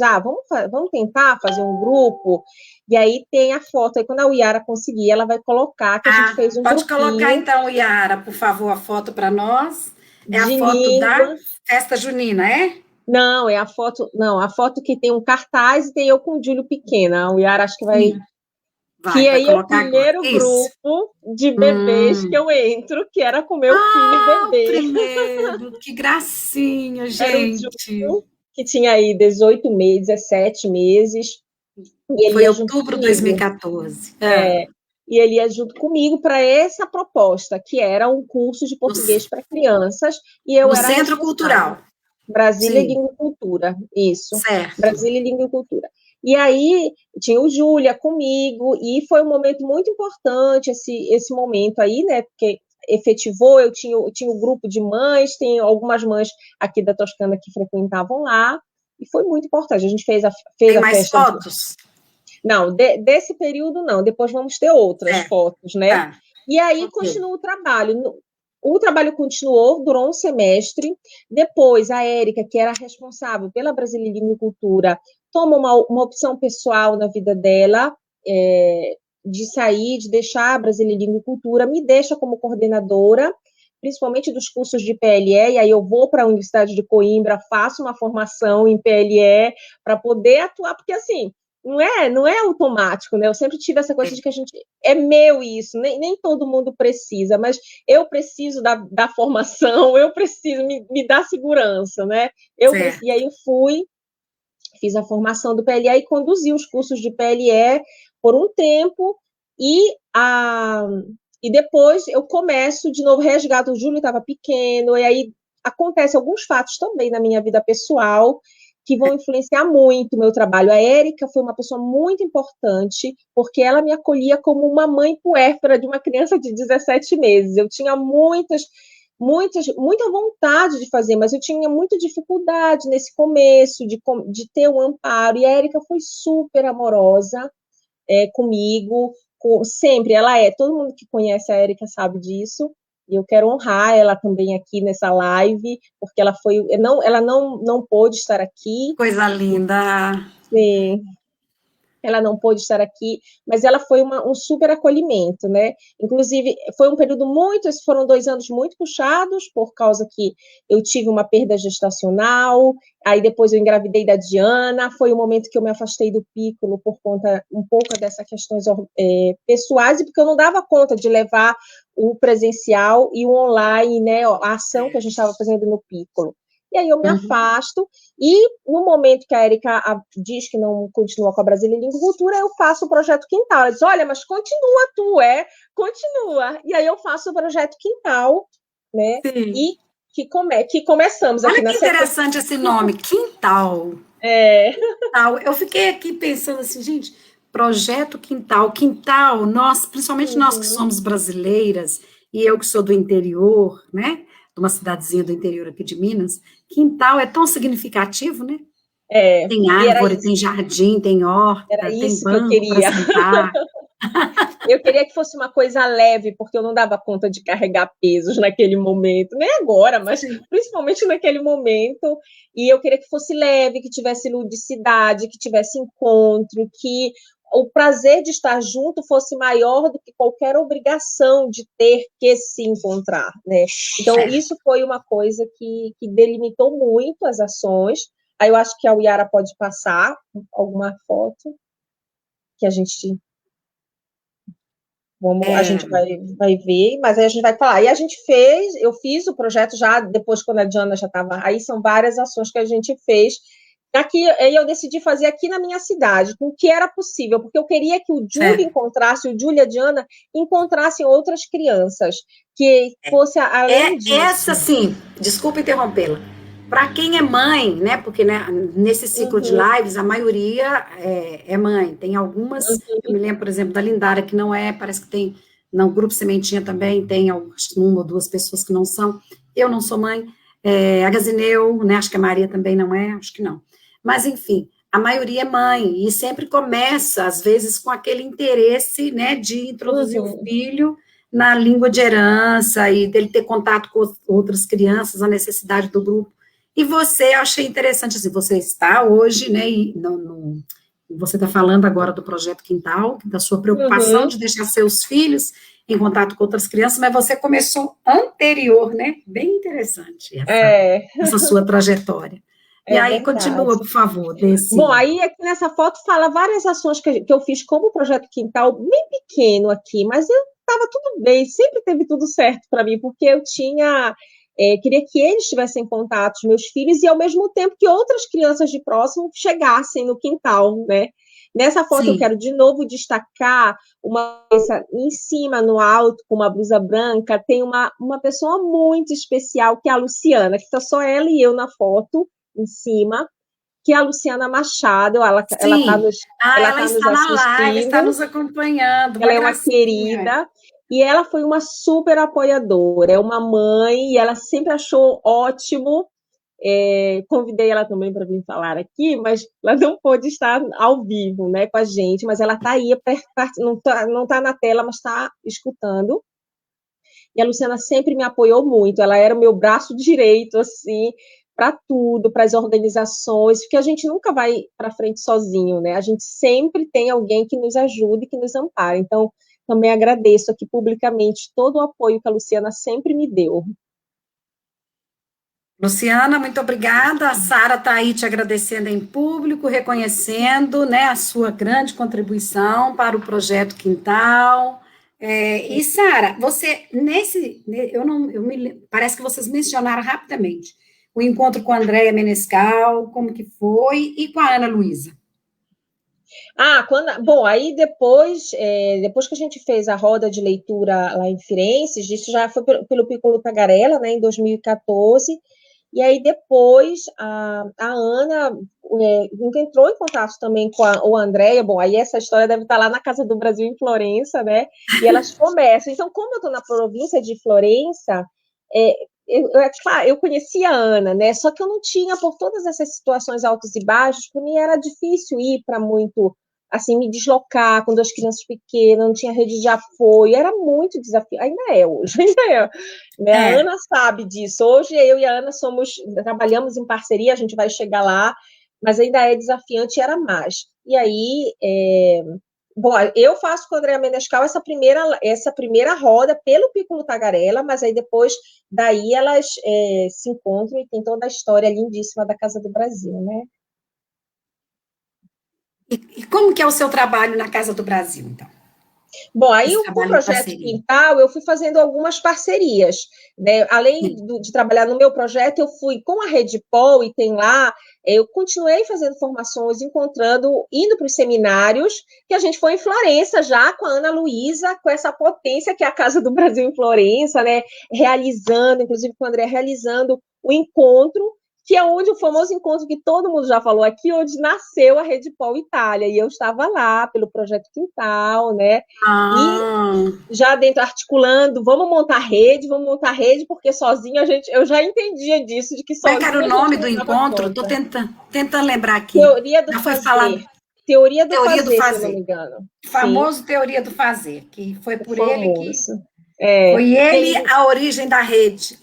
Speaker 2: vamos tentar fazer um grupo. E aí tem a foto, aí quando a Yara conseguir, ela vai colocar que a gente fez um
Speaker 1: pode
Speaker 2: grupinho.
Speaker 1: Colocar então, Yara, por favor, a foto para nós. É a foto da festa junina, é?
Speaker 2: Não, a foto que tem um cartaz e tem eu com o Júlio pequena. A Yara acho que vai que aí é o primeiro grupo de bebês que eu entro, que era com meu filho bebê.
Speaker 1: Primeiro, que gracinha, gente.
Speaker 2: Era o que tinha aí 18 meses, 17 meses.
Speaker 1: E ele foi outubro de 2014.
Speaker 2: E ele ia junto comigo para essa proposta, que era um curso de português para crianças. E eu
Speaker 1: no
Speaker 2: era
Speaker 1: Centro Cultural.
Speaker 2: Brasília
Speaker 1: Sim.
Speaker 2: Língua e Cultura, isso.
Speaker 1: Certo.
Speaker 2: Brasília Língua e Cultura. E aí tinha o Júlia comigo, e foi um momento muito importante esse momento aí, né? Porque efetivou, eu tinha o grupo de mães, tem algumas mães aqui da Toscana que frequentavam lá, e foi muito importante. A gente fez
Speaker 1: Tem
Speaker 2: a
Speaker 1: mais
Speaker 2: festa.
Speaker 1: fotos?
Speaker 2: Não, desse período não, depois vamos ter outras fotos, né?
Speaker 1: Tá.
Speaker 2: E aí continua o trabalho. O trabalho continuou, durou um semestre. Depois, a Érica, que era responsável pela Brasília Língua e Cultura, toma uma opção pessoal na vida dela, de sair, de deixar a Brasília Língua e Cultura, me deixa como coordenadora, principalmente dos cursos de PLE, e aí eu vou para a Universidade de Coimbra, faço uma formação em PLE para poder atuar, porque assim, não é automático, né? Eu sempre tive essa coisa de que a gente é meu isso, nem todo mundo precisa, mas eu preciso da formação, eu preciso me dar segurança, né? E aí eu fiz a formação do PLE e conduzi os cursos de PLE por um tempo, e depois eu começo de novo, resgato, o Júlio estava pequeno, e aí acontecem alguns fatos também na minha vida pessoal, que vão influenciar muito o meu trabalho. A Érica foi uma pessoa muito importante, porque ela me acolhia como uma mãe puérpera de uma criança de 17 meses. Eu tinha muita vontade de fazer, mas eu tinha muita dificuldade nesse começo, de ter um amparo, e a Érica foi super amorosa comigo, sempre, todo mundo que conhece a Érica sabe disso, e eu quero honrar ela também aqui nessa live, porque ela não pôde estar aqui.
Speaker 1: Coisa linda.
Speaker 2: Sim, ela não pôde estar aqui, mas ela foi um super acolhimento, né? Inclusive, foram 2 anos muito puxados, por causa que eu tive uma perda gestacional, aí depois eu engravidei da Diana, foi o momento que eu me afastei do Piccolo por conta um pouco dessas questões pessoais, e porque eu não dava conta de levar o presencial e o online, né? A ação que a gente estava fazendo no Piccolo. E aí eu me afasto, e no momento que a Érica diz que não continua com a Brasília Língua e Cultura, eu faço o Projeto Quintal. Ela diz, olha, mas continua continua. E aí eu faço o Projeto Quintal, né?
Speaker 1: Sim.
Speaker 2: E que começamos aqui
Speaker 1: Olha que interessante esse nome, Quintal. Quintal. Eu fiquei aqui pensando assim, gente, Projeto Quintal. Quintal, nós, principalmente nós que somos brasileiras, e eu que sou do interior, né? De uma cidadezinha do interior aqui de Minas, quintal é tão significativo, né? Tem árvore, tem jardim, tem horta, tem banco para sentar.
Speaker 2: Eu queria que fosse uma coisa leve, porque eu não dava conta de carregar pesos naquele momento, nem agora, mas principalmente naquele momento. E eu queria que fosse leve, que tivesse ludicidade, que tivesse encontro, que o prazer de estar junto fosse maior do que qualquer obrigação de ter que se encontrar, né? Então, isso foi uma coisa que delimitou muito as ações. Aí eu acho que a Yara pode passar alguma foto que a gente vai ver, mas aí a gente vai falar. E eu fiz o projeto já, depois quando a Diana já estava aí, são várias ações que a gente fez. Aqui, aí eu decidi fazer aqui na minha cidade, com o que era possível, porque eu queria que o Júlio o Júlio e a Diana encontrassem outras crianças, que fosse além disso.
Speaker 1: Essa, sim, desculpa interrompê-la. Para quem é mãe, né? Porque né, nesse ciclo de lives, a maioria é mãe. Tem algumas, eu me lembro, por exemplo, da Lindara, que não é, parece que tem, no Grupo Sementinha também, tem uma ou duas pessoas que não são. Eu não sou mãe. A Gazineu, né? Acho que a Maria também não é, acho que não. Mas, enfim, a maioria é mãe, e sempre começa, às vezes, com aquele interesse, né, de introduzir o filho na língua de herança, e dele ter contato com outras crianças, a necessidade do grupo. E você, eu achei interessante, assim, você está hoje, né, você está falando agora do Projeto Quintal, da sua preocupação de deixar seus filhos em contato com outras crianças, mas você começou anterior, né, bem interessante essa sua trajetória. E aí, verdade. Continua, por favor.
Speaker 2: Bom, aí aqui nessa foto fala várias ações que eu fiz como Projeto Quintal, bem pequeno aqui, mas estava tudo bem, sempre teve tudo certo para mim, porque eu queria que eles tivessem contato, meus filhos, e ao mesmo tempo que outras crianças de próximo chegassem no quintal, né? Nessa foto
Speaker 1: Sim.
Speaker 2: eu quero de novo destacar uma coisa em cima, no alto, com uma blusa branca, tem uma pessoa muito especial, que é a Luciana, que está só ela e eu na foto, em cima, que é a Luciana Machado, ela está nos,
Speaker 1: ela
Speaker 2: nos
Speaker 1: está na live, está
Speaker 2: assistindo,
Speaker 1: nos acompanhando,
Speaker 2: ela é uma
Speaker 1: gracinha.
Speaker 2: querida, e ela foi uma super apoiadora, é uma mãe, e ela sempre achou ótimo. Convidei ela também para vir falar aqui, mas ela não pôde estar ao vivo, né, com a gente, mas ela está aí, não tá na tela, mas está escutando. E a Luciana sempre me apoiou muito, ela era o meu braço direito, assim, para tudo, para as organizações, porque a gente nunca vai para frente sozinho, né? A gente sempre tem alguém que nos ajude, que nos ampare. Então, também agradeço aqui publicamente todo o apoio que a Luciana sempre me deu.
Speaker 1: Luciana, muito obrigada. A Sara está aí te agradecendo em público, reconhecendo, né, a sua grande contribuição para o projeto Quintal. E Sara, você parece que vocês mencionaram rapidamente o encontro com a Andréia Menescal, como que foi, e com a Ana Luísa.
Speaker 2: Bom, aí depois que a gente fez a roda de leitura lá em Firenze, isso já foi pelo Piccolo Tagarella, né, em 2014. E aí depois a Ana entrou em contato também com a Andréia. Bom, aí essa história deve estar lá na Casa do Brasil em Florença, né? E elas começam. Então, como eu estou na província de Florença, eu conhecia a Ana, né? Só que eu não tinha, por todas essas situações altos e baixos, para mim era difícil ir para muito, assim, me deslocar com 2 crianças pequenas, não tinha rede de apoio, era muito desafio, ainda é hoje, né? A Ana sabe disso, hoje eu e a Ana trabalhamos em parceria, a gente vai chegar lá, mas ainda é desafiante e era mais. E aí, bom, eu faço com a Andréia Menescal essa primeira roda pelo Piccolo Tagarella, mas aí depois, daí elas se encontram e tem toda a história lindíssima da Casa do Brasil, né?
Speaker 1: E como que é o seu trabalho na Casa do Brasil, então?
Speaker 2: Bom, aí o projeto Quintal, eu fui fazendo algumas parcerias, né? Além de trabalhar no meu projeto, eu fui com a Rede Pol, e tem lá, eu continuei fazendo formações, indo para os seminários, que a gente foi em Florença já com a Ana Luísa, com essa potência que é a Casa do Brasil em Florença, né? Realizando, inclusive com o André, realizando o encontro, que é onde o famoso encontro que todo mundo já falou aqui, onde nasceu a Rede Pol Itália, e eu estava lá pelo Projeto Quintal, né? E já dentro articulando, vamos montar rede, porque sozinho eu já entendia disso, de que sozinho.
Speaker 1: Qual era o nome do encontro? Estou tentando lembrar aqui.
Speaker 2: Teoria do Fazer. Teoria do Fazer, se eu não me engano.
Speaker 1: O famoso Teoria do Fazer, que foi por ele que...
Speaker 2: Foi
Speaker 1: ele a origem da rede.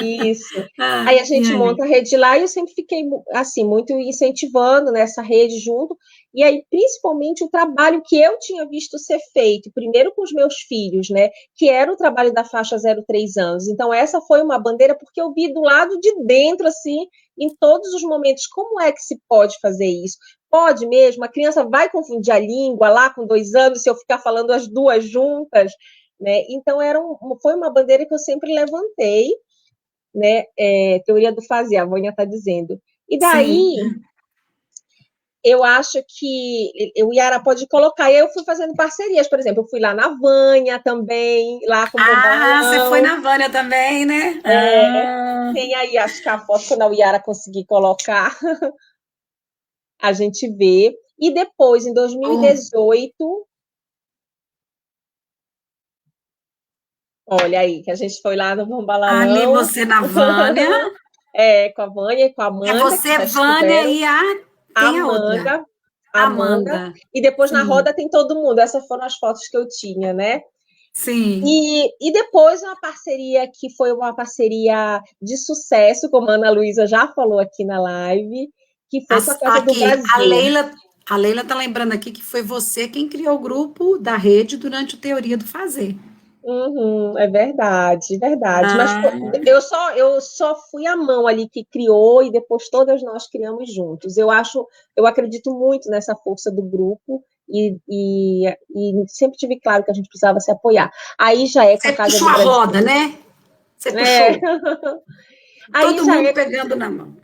Speaker 2: Isso. Aí a gente monta a rede lá e eu sempre fiquei, assim, muito incentivando nessa rede junto. E aí, principalmente, o trabalho que eu tinha visto ser feito, primeiro com os meus filhos, né? Que era o trabalho da faixa 0-3 anos. Então, essa foi uma bandeira, porque eu vi do lado de dentro, assim, em todos os momentos, como é que se pode fazer isso? Pode mesmo? A criança vai confundir a língua lá com 2 anos, se eu ficar falando as duas juntas, né? Então, foi uma bandeira que eu sempre levantei, né? Teoria do fazer, a Vânia está dizendo. E daí, eu acho que o Iara pode colocar, e aí eu fui fazendo parcerias, por exemplo, eu fui lá na Vânia também, lá com o
Speaker 1: você foi na Vânia também, né?
Speaker 2: Tem aí, acho que a foto, quando a Iara conseguir colocar, a gente vê. E depois, em 2018... Olha aí, que a gente foi lá no Bambalalão.
Speaker 1: Ali você na Vânia.
Speaker 2: Com a Vânia e com a Amanda.
Speaker 1: Você, Vânia e a
Speaker 2: Amanda.
Speaker 1: Amanda.
Speaker 2: E depois na roda tem todo mundo. Essas foram as fotos que eu tinha, né?
Speaker 1: Sim.
Speaker 2: E depois uma parceria que foi uma parceria de sucesso, como a Ana Luísa já falou aqui na live, que foi com a Casa do Brasil.
Speaker 1: A Leila está lembrando aqui que foi você quem criou o grupo da rede durante o Teoria do Fazer.
Speaker 2: É verdade. Mas eu só fui a mão ali que criou e depois todas nós criamos juntos. Eu acredito muito nessa força do grupo e sempre tive claro que a gente precisava se apoiar. Aí já com a Casa do Brasil.
Speaker 1: Você puxou a roda, né? Você puxou.
Speaker 2: Aí
Speaker 1: Todo
Speaker 2: já
Speaker 1: mundo
Speaker 2: é
Speaker 1: pegando na mão.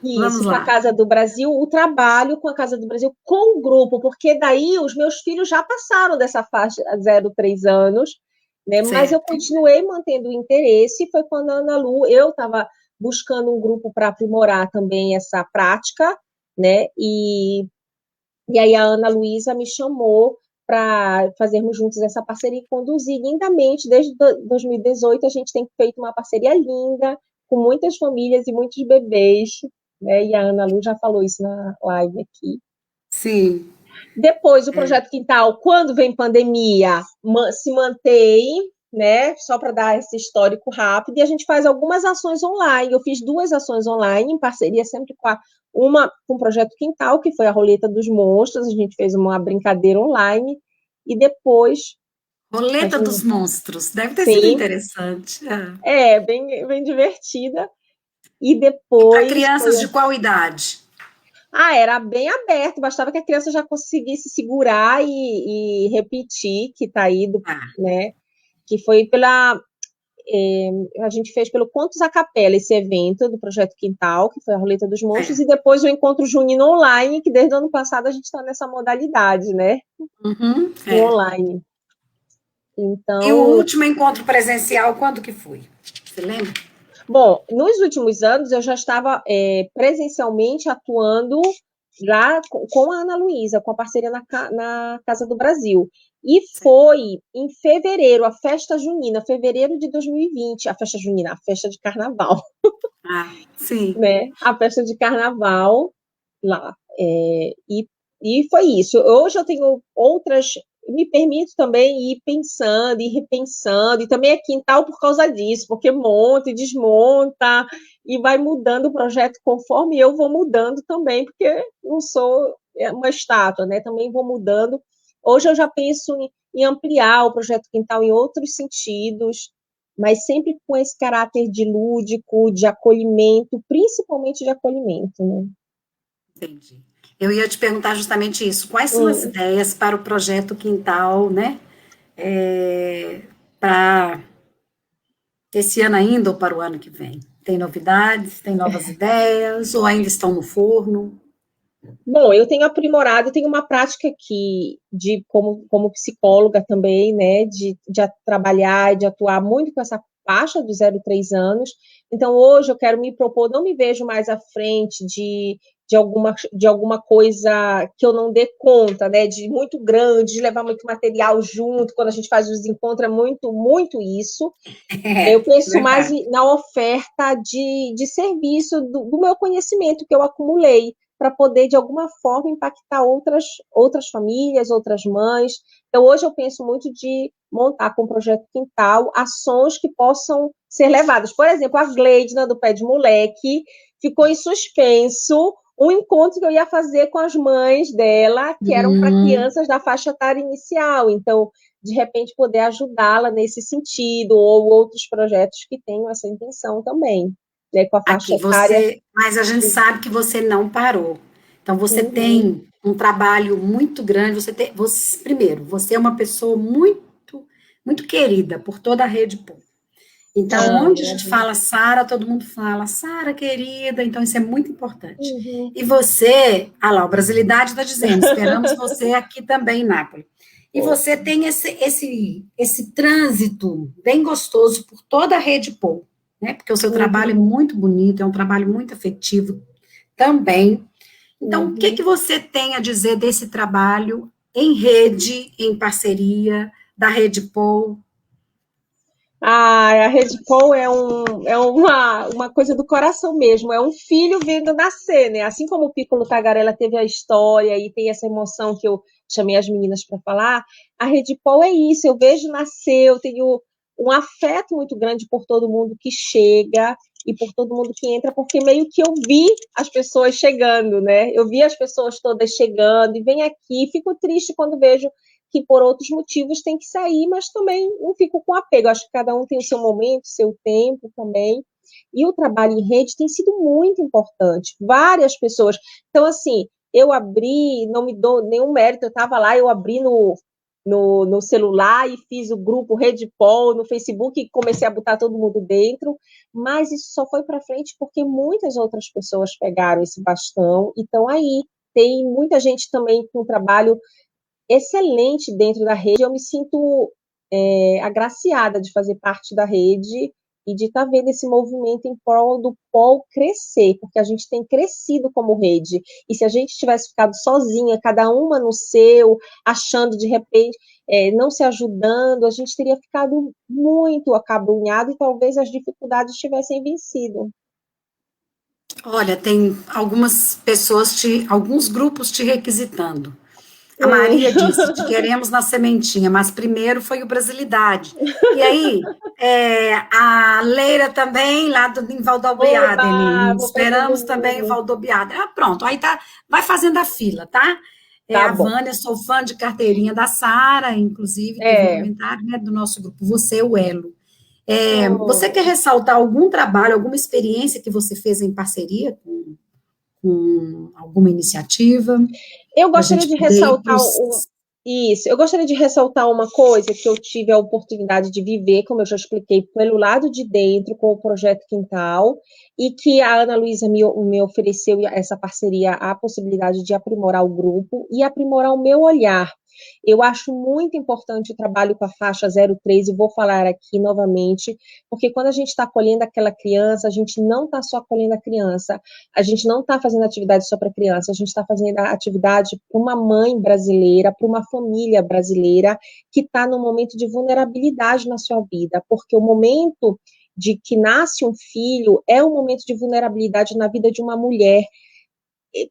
Speaker 1: Vamos
Speaker 2: isso, com a
Speaker 1: lá.
Speaker 2: Casa do Brasil, o trabalho com a Casa do Brasil, com o grupo, porque daí os meus filhos já passaram dessa faixa 0, 3 anos, né? Mas eu
Speaker 1: Certo.
Speaker 2: continuei mantendo o interesse, foi quando a Ana Lu, eu estava buscando um grupo para aprimorar também essa prática, né? E aí a Ana Luísa me chamou para fazermos juntos essa parceria e conduzir lindamente. Desde 2018 a gente tem feito uma parceria linda, com muitas famílias e muitos bebês, né? E a Ana Lu já falou isso na live aqui.
Speaker 1: Sim.
Speaker 2: Depois, o Projeto Quintal, quando vem pandemia, se mantém, né? Só para dar esse histórico rápido, e a gente faz algumas ações online. Eu fiz 2 ações online, em parceria sempre uma com o Projeto Quintal, que foi a Roleta dos Monstros, a gente fez uma brincadeira online, e depois.
Speaker 1: Roleta dos Monstros. Deve ter sido
Speaker 2: Sim,
Speaker 1: interessante.
Speaker 2: bem, bem divertida. E
Speaker 1: E para
Speaker 2: depois
Speaker 1: crianças de qual idade?
Speaker 2: era bem aberto, bastava que a criança já conseguisse segurar e repetir, que está aí, né? Que foi a gente fez pelo Contos a Capela, esse evento do Projeto Quintal, que foi a Roleta dos Monstros, e depois o Encontro Junino Online, que desde o ano passado a gente está nessa modalidade, né?
Speaker 1: Uhum,
Speaker 2: Online.
Speaker 1: E o
Speaker 2: Então,
Speaker 1: último encontro presencial, quando que foi? Você lembra?
Speaker 2: bom, nos últimos anos eu já estava presencialmente atuando já com a Ana Luísa, com a parceria na Casa do Brasil. E foi em fevereiro, a festa junina, fevereiro de 2020, a festa junina, a festa de carnaval,
Speaker 1: Sim.
Speaker 2: né? A festa de carnaval lá. E foi isso. Hoje eu tenho outras. Me permito também ir pensando e repensando, e também é quintal por causa disso, porque monta e desmonta, e vai mudando o projeto conforme eu vou mudando também, porque não sou uma estátua, né? Também vou mudando. Hoje eu já penso em ampliar o projeto quintal em outros sentidos, mas sempre com esse caráter de lúdico, de acolhimento, principalmente de acolhimento, né?
Speaker 1: Entendi. Eu ia te perguntar justamente isso. Quais são as ideias para o projeto Quintal, né? Para esse ano ainda ou para o ano que vem? Tem novidades? Tem novas ideias? Ou ainda estão no forno?
Speaker 2: Bom, eu tenho aprimorado, eu tenho uma prática aqui como psicóloga também, né, de trabalhar e de atuar muito com essa faixa dos 0 a 3 anos. Então, hoje eu quero me propor, não me vejo mais à frente de alguma coisa que eu não dê conta, né, de muito grande, de levar muito material junto, quando a gente faz os encontros, é muito, muito isso. Eu penso mais
Speaker 1: Verdade.
Speaker 2: na oferta de serviço do meu conhecimento que eu acumulei, para poder, de alguma forma, impactar outras famílias, outras mães. Então, hoje eu penso muito de montar com o Projeto Quintal ações que possam ser levadas. Por exemplo, a Gleidna, do Pé de Moleque, ficou em suspenso um encontro que eu ia fazer com as mães dela, que eram para crianças da faixa etária inicial. Então, de repente, poder ajudá-la nesse sentido, ou outros projetos que tenham essa intenção também, né, com a faixa
Speaker 1: Aqui,
Speaker 2: etária.
Speaker 1: mas a gente sabe que você não parou. Então, você tem um trabalho muito grande. Primeiro, você é uma pessoa muito, muito querida por toda a Rede Povo. Então, onde a gente fala Sara, todo mundo fala Sara, querida. Então, isso é muito importante. E você, lá, o Brasilidade está dizendo, esperamos você aqui também em Nápoles. E você tem esse trânsito bem gostoso por toda a Rede Povo, né? Porque o seu trabalho é muito bonito, é um trabalho muito afetivo também. Então, o que você tem a dizer desse trabalho em rede, em parceria, da Rede Povo?
Speaker 2: A Rede Paul é uma coisa do coração mesmo, é um filho vendo nascer, né? Assim como o Piccolo Tagarela teve a história e tem essa emoção que eu chamei as meninas para falar, a Rede Paul é isso, eu vejo nascer, eu tenho um afeto muito grande por todo mundo que chega e por todo mundo que entra, porque meio que eu vi as pessoas chegando, né? Eu vi as pessoas todas chegando e vem aqui, fico triste quando vejo que por outros motivos tem que sair, mas também não fico com apego. Acho que cada um tem o seu momento, seu tempo também. E o trabalho em rede tem sido muito importante. Várias pessoas. Então, assim, eu abri, não me dou nenhum mérito, eu estava lá, eu abri no celular e fiz o grupo Rede Pol no Facebook e comecei a botar todo mundo dentro, mas isso só foi para frente porque muitas outras pessoas pegaram esse bastão e estão aí. Tem muita gente também com um trabalho excelente dentro da rede. Eu me sinto agraciada de fazer parte da rede e de estar vendo esse movimento em prol do POL crescer, porque a gente tem crescido como rede. E se a gente tivesse ficado sozinha, cada uma no seu, achando de repente, não se ajudando, a gente teria ficado muito acabrunhado e talvez as dificuldades tivessem vencido.
Speaker 1: Olha, tem algumas pessoas, alguns grupos te requisitando. A Maria disse, te queremos na sementinha, mas primeiro foi o Brasilidade. E aí, a Leira também, lá em Valdobiada, esperamos também em Valdobiada. Pronto, aí vai fazendo a fila, tá?
Speaker 2: Tá
Speaker 1: a
Speaker 2: bom.
Speaker 1: Vânia, sou fã de carteirinha da Sara, inclusive, teve um comentário, né, do nosso grupo, Você é o Elo. Você quer ressaltar algum trabalho, alguma experiência que você fez em parceria com alguma iniciativa?
Speaker 2: Eu gostaria de ressaltar isso. Eu gostaria de ressaltar uma coisa que eu tive a oportunidade de viver, como eu já expliquei, pelo lado de dentro, com o Projeto Quintal, e que a Ana Luísa me ofereceu essa parceria, a possibilidade de aprimorar o grupo e aprimorar o meu olhar. Eu acho muito importante o trabalho com a faixa 03, e vou falar aqui novamente, porque quando a gente está acolhendo aquela criança, a gente não está só acolhendo a criança, a gente não está fazendo atividade só para criança, a gente está fazendo a atividade para uma mãe brasileira, para uma família brasileira que está num momento de vulnerabilidade na sua vida, porque o momento de que nasce um filho é um momento de vulnerabilidade na vida de uma mulher,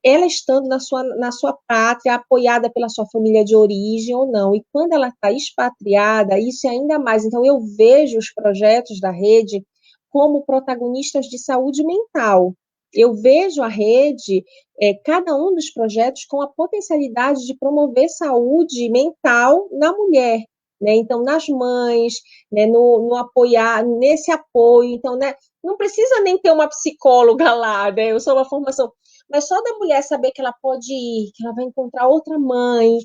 Speaker 2: ela estando na sua pátria, apoiada pela sua família de origem ou não, e quando ela está expatriada, isso é ainda mais. Então, eu vejo os projetos da rede como protagonistas de saúde mental. Eu vejo a rede, cada um dos projetos, com a potencialidade de promover saúde mental na mulher, né? Então, nas mães, né, no apoiar, nesse apoio. Então, né, não precisa nem ter uma psicóloga lá, né? Eu sou uma formação, mas só da mulher saber que ela pode ir, que ela vai encontrar outra mãe,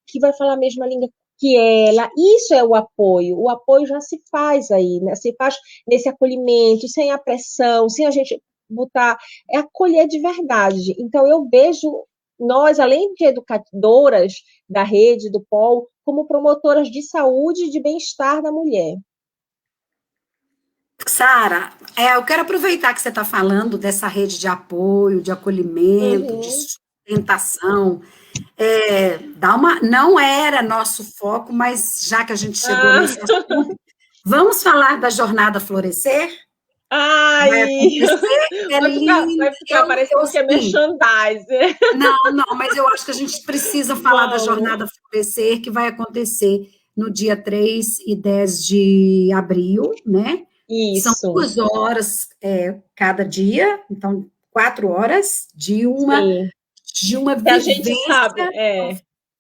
Speaker 2: que vai falar a mesma língua que ela, isso é o apoio já se faz aí, né? Se faz nesse acolhimento, sem a pressão, sem a gente botar, é acolher de verdade. Então, eu vejo nós, além de educadoras da rede, do POL, como promotoras de saúde e de bem-estar da mulher.
Speaker 1: Sara, eu quero aproveitar que você está falando dessa rede de apoio, de acolhimento, de sustentação. Não era nosso foco, mas já que a gente chegou nesse assunto, vamos falar da Jornada Florescer? Vai acontecer,
Speaker 2: vai ficar parecendo que é merchandising.
Speaker 1: Não, mas eu acho que a gente precisa falar da Jornada Florescer, que vai acontecer no dia 3 e 10 de abril, né?
Speaker 2: Isso.
Speaker 1: São 2 horas cada dia, então 4 horas de uma vivência.
Speaker 2: Que a gente sabe,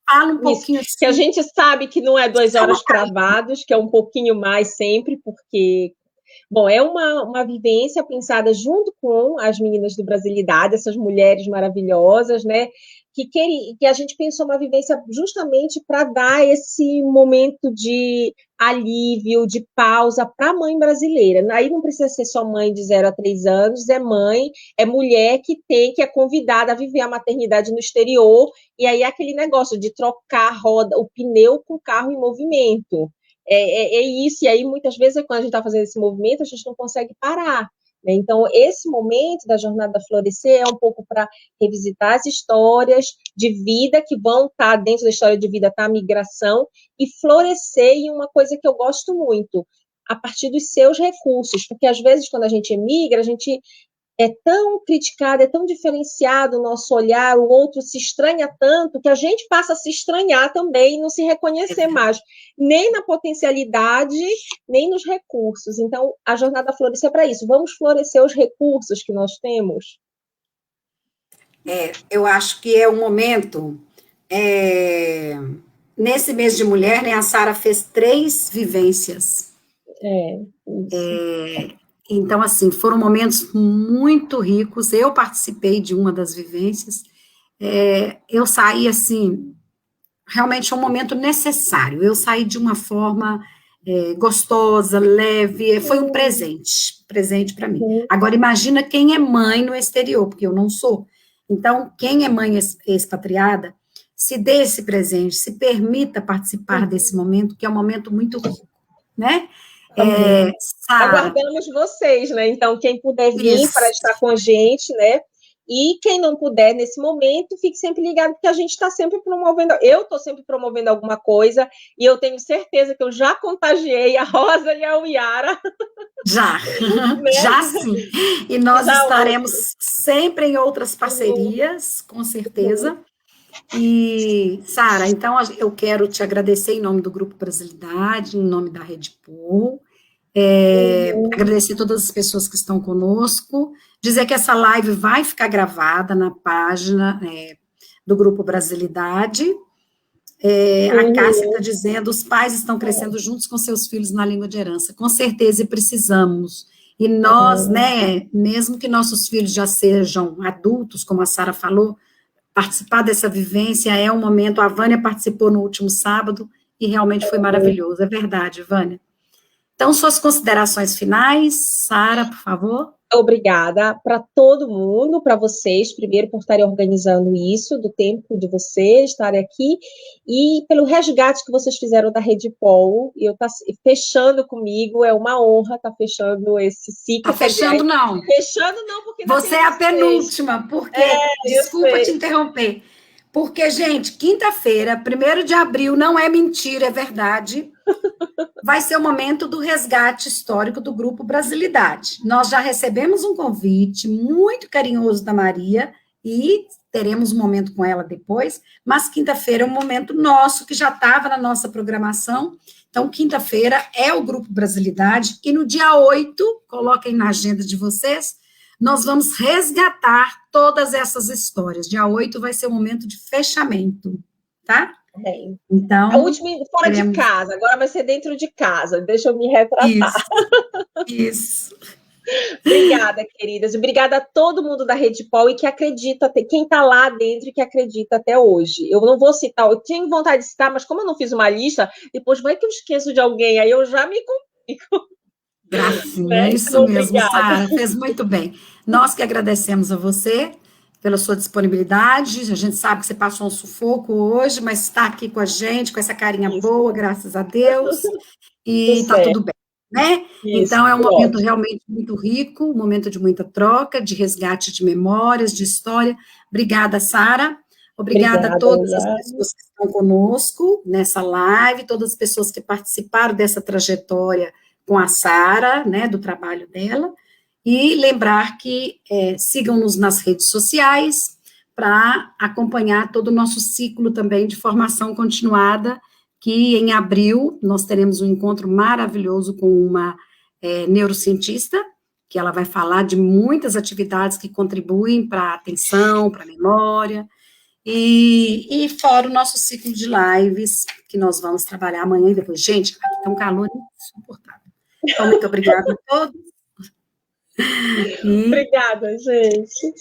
Speaker 1: Fala um pouquinho assim.
Speaker 2: Que a gente sabe que não é 2 horas cravadas, que é um pouquinho mais sempre, porque, bom, é uma vivência pensada junto com as meninas do Brasilidade, essas mulheres maravilhosas, né? Que a gente pensou uma vivência justamente para dar esse momento de alívio, de pausa para a mãe brasileira. Aí não precisa ser só mãe de 0 a 3 anos, é mãe, é mulher que é convidada a viver a maternidade no exterior, e aí é aquele negócio de trocar a roda, o pneu com o carro em movimento. É isso, e aí muitas vezes quando a gente está fazendo esse movimento, a gente não consegue parar. Né? Então, esse momento da Jornada Florescer é um pouco para revisitar as histórias de vida que vão estar dentro da história de vida, a migração, e florescer em uma coisa que eu gosto muito, a partir dos seus recursos, porque às vezes quando a gente emigra, a gente é tão criticado, é tão diferenciado o nosso olhar, o outro se estranha tanto, que a gente passa a se estranhar também e não se reconhecer mais, nem na potencialidade, nem nos recursos. Então, a Jornada Florescer é para isso. Vamos florescer os recursos que nós temos?
Speaker 1: Eu acho que é um momento... Nesse mês de mulher, né, a Sara fez 3 vivências. Então, assim, foram momentos muito ricos. Eu participei de uma das vivências. Eu saí, assim, realmente um momento necessário. Eu saí de uma forma gostosa, leve, foi um presente para mim. Agora, imagina quem é mãe no exterior, porque eu não sou. Então, quem é mãe expatriada, se dê esse presente, se permita participar desse momento, que é um momento muito rico, né?
Speaker 2: Aguardamos vocês, né? Então, quem puder vir para estar com a gente, né? E quem não puder nesse momento, fique sempre ligado, porque a gente está sempre promovendo, eu estou sempre promovendo alguma coisa, e eu tenho certeza que eu já contagiei a Rosa e a Yara.
Speaker 1: Já, né? Já sim. E nós estaremos sempre em outras parcerias, com certeza. E, Sara, então eu quero te agradecer em nome do Grupo Brasilidade, em nome da Rede Pool, agradecer todas as pessoas que estão conosco, dizer que essa live vai ficar gravada na página do Grupo Brasilidade. A Cássia está dizendo, os pais estão crescendo juntos com seus filhos na língua de herança, com certeza, e precisamos. E nós, né, mesmo que nossos filhos já sejam adultos, como a Sara falou, participar dessa vivência é um momento, a Vânia participou no último sábado, e realmente foi maravilhoso, é verdade, Vânia. Então, suas considerações finais, Sara, por favor.
Speaker 2: Obrigada para todo mundo, para vocês, primeiro por estarem organizando isso, do tempo de vocês estarem aqui, e pelo resgate que vocês fizeram da Rede Pool, e eu estou fechando comigo, é uma honra estar fechando esse ciclo.
Speaker 1: Está fechando, não.
Speaker 2: Fechando, não, porque...
Speaker 1: Você é a penúltima, porque, desculpa te interromper, porque, gente, quinta-feira, 1º de abril, não é mentira, é verdade, vai ser o momento do resgate histórico do Grupo Brasilidade. Nós já recebemos um convite muito carinhoso da Maria e teremos um momento com ela depois, mas quinta-feira é um momento nosso, que já estava na nossa programação. Então, quinta-feira é o Grupo Brasilidade e no dia 8, coloquem na agenda de vocês, nós vamos resgatar todas essas histórias. Dia 8 vai ser o momento de fechamento, tá? Então,
Speaker 2: a última fora de casa, agora vai ser dentro de casa, deixa eu me retratar.
Speaker 1: Isso.
Speaker 2: Obrigada, queridas, obrigada a todo mundo da Rede Pool e que acredita, quem está lá dentro e que acredita até hoje. Eu não vou citar, eu tinha vontade de citar, mas como eu não fiz uma lista, depois vai que eu esqueço de alguém, aí eu já me complico.
Speaker 1: Gracinha, é isso mesmo, Sara, fez muito bem. Nós que agradecemos a você pela sua disponibilidade, a gente sabe que você passou um sufoco hoje, mas está aqui com a gente, com essa carinha boa, graças a Deus, e está tudo bem, né? Então, é um momento realmente muito rico, um momento de muita troca, de resgate de memórias, de história. Obrigada, Sara. Obrigada a todas as pessoas que estão conosco nessa live, todas as pessoas que participaram dessa trajetória com a Sara, né, do trabalho dela, e lembrar que sigam-nos nas redes sociais para acompanhar todo o nosso ciclo também de formação continuada, que em abril nós teremos um encontro maravilhoso com uma neurocientista, que ela vai falar de muitas atividades que contribuem para a atenção, para a memória, e fora o nosso ciclo de lives, que nós vamos trabalhar amanhã e depois. Gente, aqui está um calor insuportável. Então, muito obrigada a todos.
Speaker 2: Obrigada, gente.